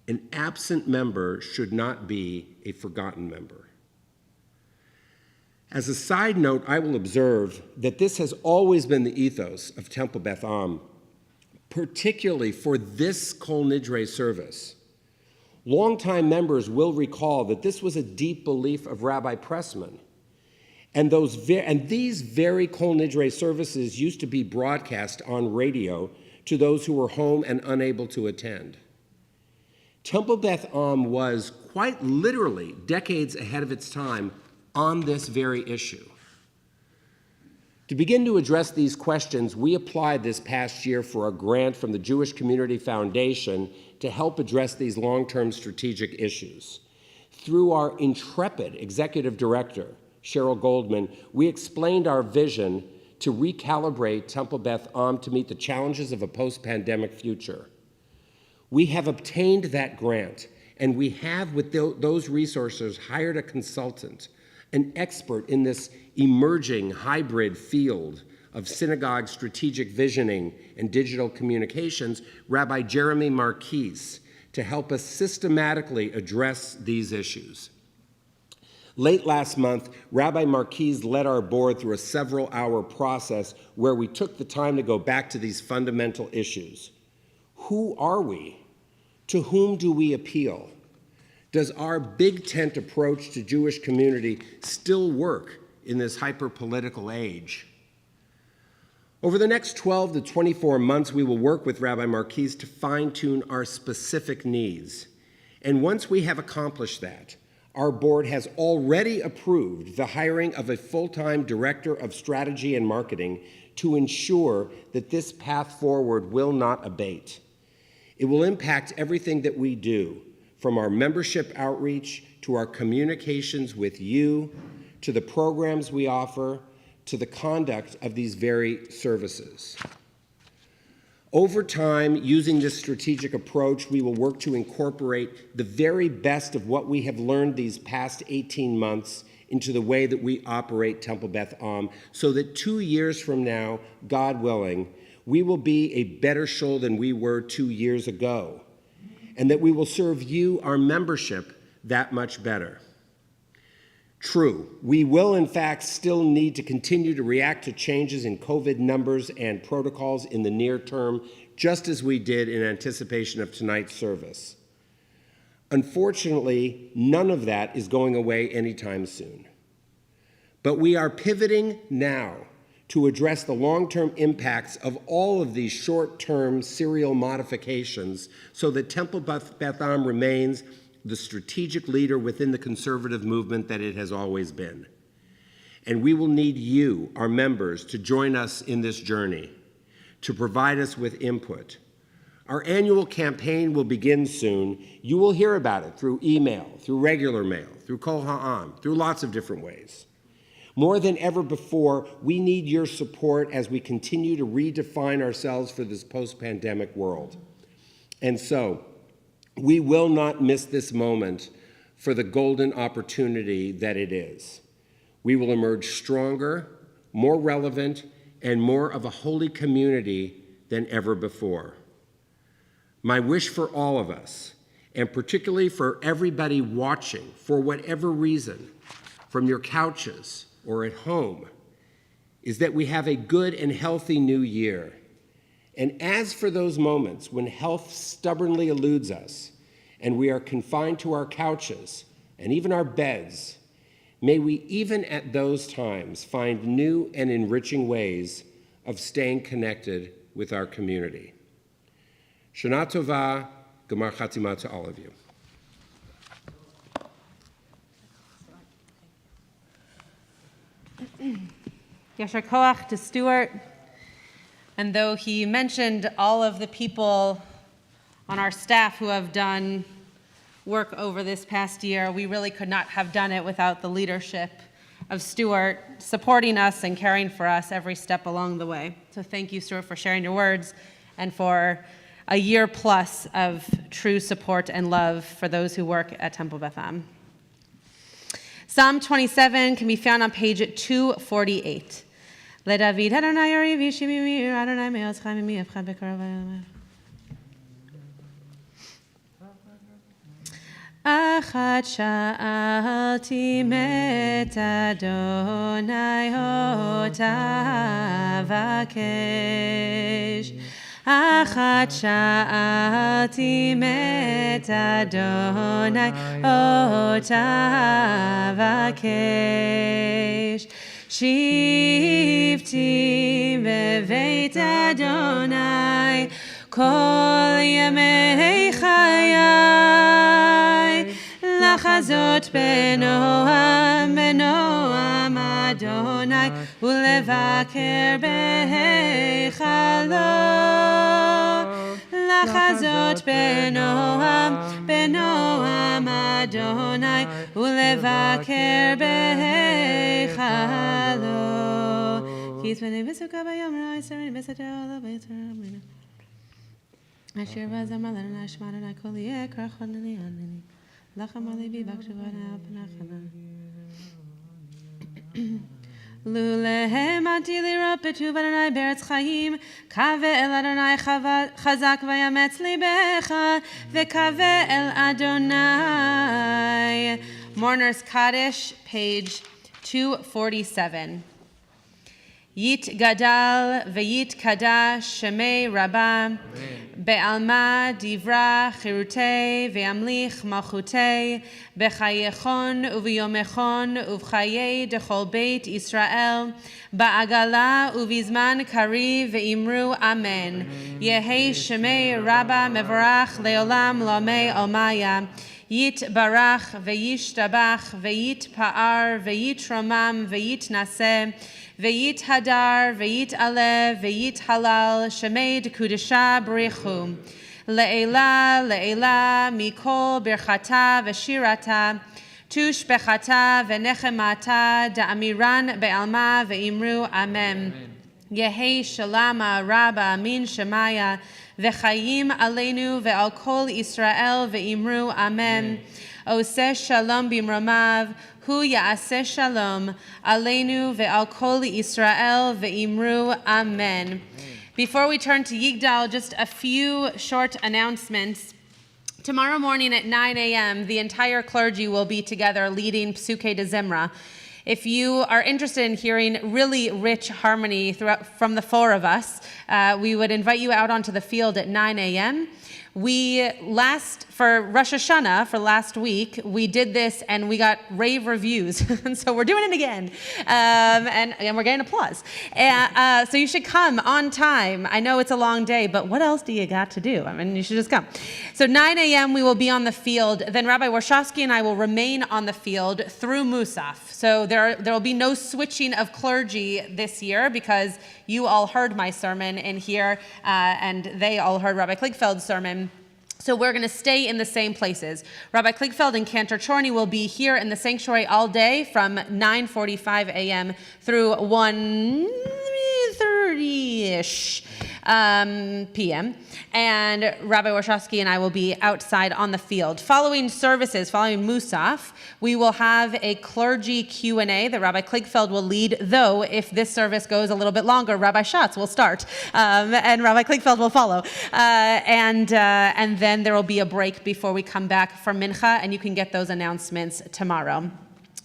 Speaker 2: An absent member should not be a forgotten member. As a side note, I will observe that this has always been the ethos of Temple Beth Am, particularly for this Kol Nidre service. Longtime members will recall that this was a deep belief of Rabbi Pressman, and these very Kol Nidre services used to be broadcast on radio to those who were home and unable to attend. Temple Beth Am was quite literally decades ahead of its time on this very issue. To begin to address these questions, we applied this past year for a grant from the Jewish Community Foundation to help address these long-term strategic issues. Through our intrepid executive director, Cheryl Goldman, we explained our vision to recalibrate Temple Beth Am to meet the challenges of a post-pandemic future. We have obtained that grant, and we have, with those resources, hired a consultant, an expert in this emerging hybrid field of synagogue strategic visioning and digital communications, Rabbi Jeremy Marquise, to help us systematically address these issues. Late last month, Rabbi Marquise led our board through a several-hour process where we took the time to go back to these fundamental issues. Who are we? To whom do we appeal? Does our big tent approach to Jewish community still work in this hyper-political age? Over the next 12 to 24 months, we will work with Rabbi Marquise to fine-tune our specific needs. And once we have accomplished that, our board has already approved the hiring of a full-time director of strategy and marketing to ensure that this path forward will not abate. It will impact everything that we do, from our membership outreach to our communications with you, to the programs we offer, to the conduct of these very services. Over time, using this strategic approach, we will work to incorporate the very best of what we have learned these past 18 months into the way that we operate Temple Beth Am, so that 2 years from now, God willing, we will be a better shul than we were 2 years ago, and that we will serve you, our membership, that much better. True, we will in fact still need to continue to react to changes in COVID numbers and protocols in the near term, just as we did in anticipation of tonight's service. Unfortunately, none of that is going away anytime soon. But we are pivoting now to address the long-term impacts of all of these short-term serial modifications so that Temple Beth Am remains the strategic leader within the conservative movement that it has always been. And we will need you, our members, to join us in this journey, to provide us with input. Our annual campaign will begin soon. You will hear about it through email, through regular mail, through Kol Ha'am, through lots of different ways. More than ever before, we need your support as we continue to redefine ourselves for this post-pandemic world. And so, we will not miss this moment for the golden opportunity that it is. We will emerge stronger, more relevant, and more of a holy community than ever before. My wish for all of us, and particularly for everybody watching, for whatever reason, from your couches or at home, is that we have a good and healthy new year. And as for those moments when health stubbornly eludes us and we are confined to our couches and even our beds, may we even at those times find new and enriching ways of staying connected with our community. Shana Tova, Gemar Chatima to all of you.
Speaker 1: Yasher Koach to Stuart. And though he mentioned all of the people on our staff who have done work over this past year, we really could not have done it without the leadership of Stuart supporting us and caring for us every step along the way. So thank you, Stuart, for sharing your words and for a year plus of true support and love for those who work at Temple Beth Am. Psalm 27 can be found on page 248. LeDavid Adonai Yariv Yishimi Mir Adonai Me'oz Chaim Mi Avchad Bekarov Achat Sha'alti Met Adonai Otavakesh Achat Sha'alti Met Adonai Otavakesh Shivti beveit Adonai kol yemei chayai לחזות בנועם, בנועם אדוני, ולבקר בהיכלו. לחזות בנועם, בנועם אדוני, ולבקר בהיכלו. כי צפני בסוכה ביום רע, יסרני בסתר עליו ויצרני. אשר וזמר לנו נשמע לנו כל יהיה כרחונני ענני. לך אמר ליבי בקשבנה על פנחנה. לולהם עמדתי לראות בטוב אדוני בארץ חיים, קווה אל אדוני חזק ויאמץ ליבך, וקווה אל אדוני. Mourner's Kaddish, page 247. Yit gadal v'yit kadash shemei rabba be'alma divra chirutei ve'amlich malchutei b'chayechon u'v'yomechon u'v'chayei dechol beit Yisrael ba'agala u'v'zman kari ve'imru amen. Yehei shemei rabba mevorach le'olam la'mei olmaya. Yit barach ve'yishtabach ve'yit pa'ar ve'yit romam ve'yit naseh ve'yit hadar ve'yit alev ve'yit halal shemei dekudesha b'richu le'ela le'ela mikol birchata ve'shirata tushbechata ve'nechemata da'amiran be'alma ve'imru amen. Yehei shalama rabba amin shemaya v'chayim aleinu ve'al kol Yisrael ve'imru amen. Oseh shalom bimromav hu ya'aseh shalom aleinu ve'al kol Yisrael ve'imru amen. Before we turn to Yigdal, just a few short announcements. Tomorrow morning at 9 a.m., the entire clergy will be together leading Psuke de Zimra. If you are interested in hearing really rich harmony from the four of us, we would invite you out onto the field at 9 a.m. For Rosh Hashanah, for last week, we did this and we got rave reviews. And so we're doing it again. And we're getting applause. So you should come on time. I know it's a long day, but what else do you got to do? I mean, you should just come. So 9 a.m. we will be on the field. Then Rabbi Warshawsky and I will remain on the field through Musaf. So there will be no switching of clergy this year because you all heard my sermon in here and they all heard Rabbi Kligfeld's sermon. So we're going to stay in the same places. Rabbi Kligfeld and Cantor Chorney will be here in the sanctuary all day from 9:45 a.m. through 1:30-ish p.m. And Rabbi Warshawsky and I will be outside on the field. Following services, following Musaf, we will have a clergy Q&A that Rabbi Kligfeld will lead, though if this service goes a little bit longer, Rabbi Schatz will start, and Rabbi Kligfeld will follow. And then there will be a break before we come back for Mincha, and you can get those announcements tomorrow.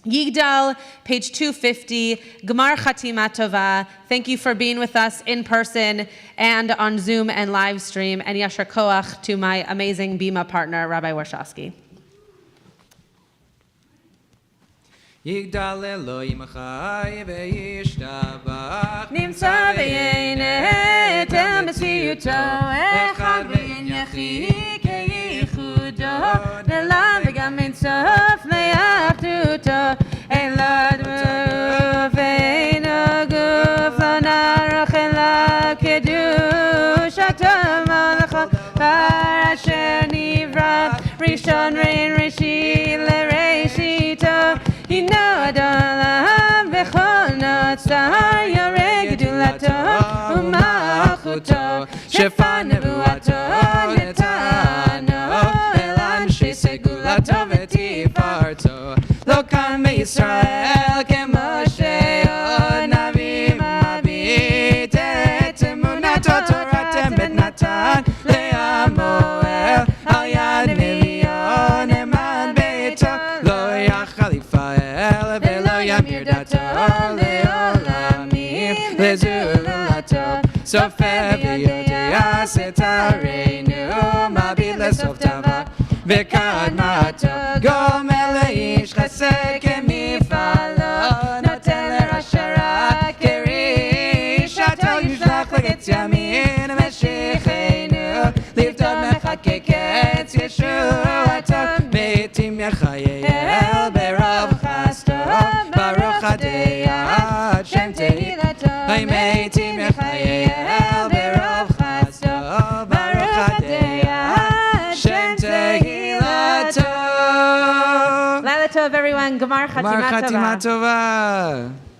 Speaker 1: Yigdal, page 250, Gmar Chatima Tova. Thank you for being with us in person and on Zoom and live stream. And Yashar Koach to my amazing Bima partner, Rabbi Warshawsky.
Speaker 5: Yigdal Elohim Chai ve'yishtabach
Speaker 1: Nimtza v'yeinet el b'tziyuto echad v'yin yachid ke'ichudo ne'lam v'gam mitzof le'achduto elad ve'eino guf lo narach ela kedushato malachot par asher nivra rishon rein rishit le'reishito Hino Adolam v'chol notzar yoreh gedulato u'malchuto shefa nevuato netano elan shesegulato v'tifarto lo kan beYisrael kemoshe navim mabit et emunato toratem bet Natan le'amoel al yad milion eman beito lo yachal ולא ימיר דתו לעולמים לזולתו סופר ויודע סתרנו מביט לסוף דבר וקדמתו גומל לאיש חסד כמפעלו נותן לרשע רק כרישתו ישלח לגץ ימין משיחנו לפדות מחכה קץ ישועתו מתים יחיה Tov, everyone. Gemar
Speaker 5: Gemar
Speaker 1: Chatima
Speaker 5: Chatima
Speaker 1: Tova.
Speaker 5: Tova.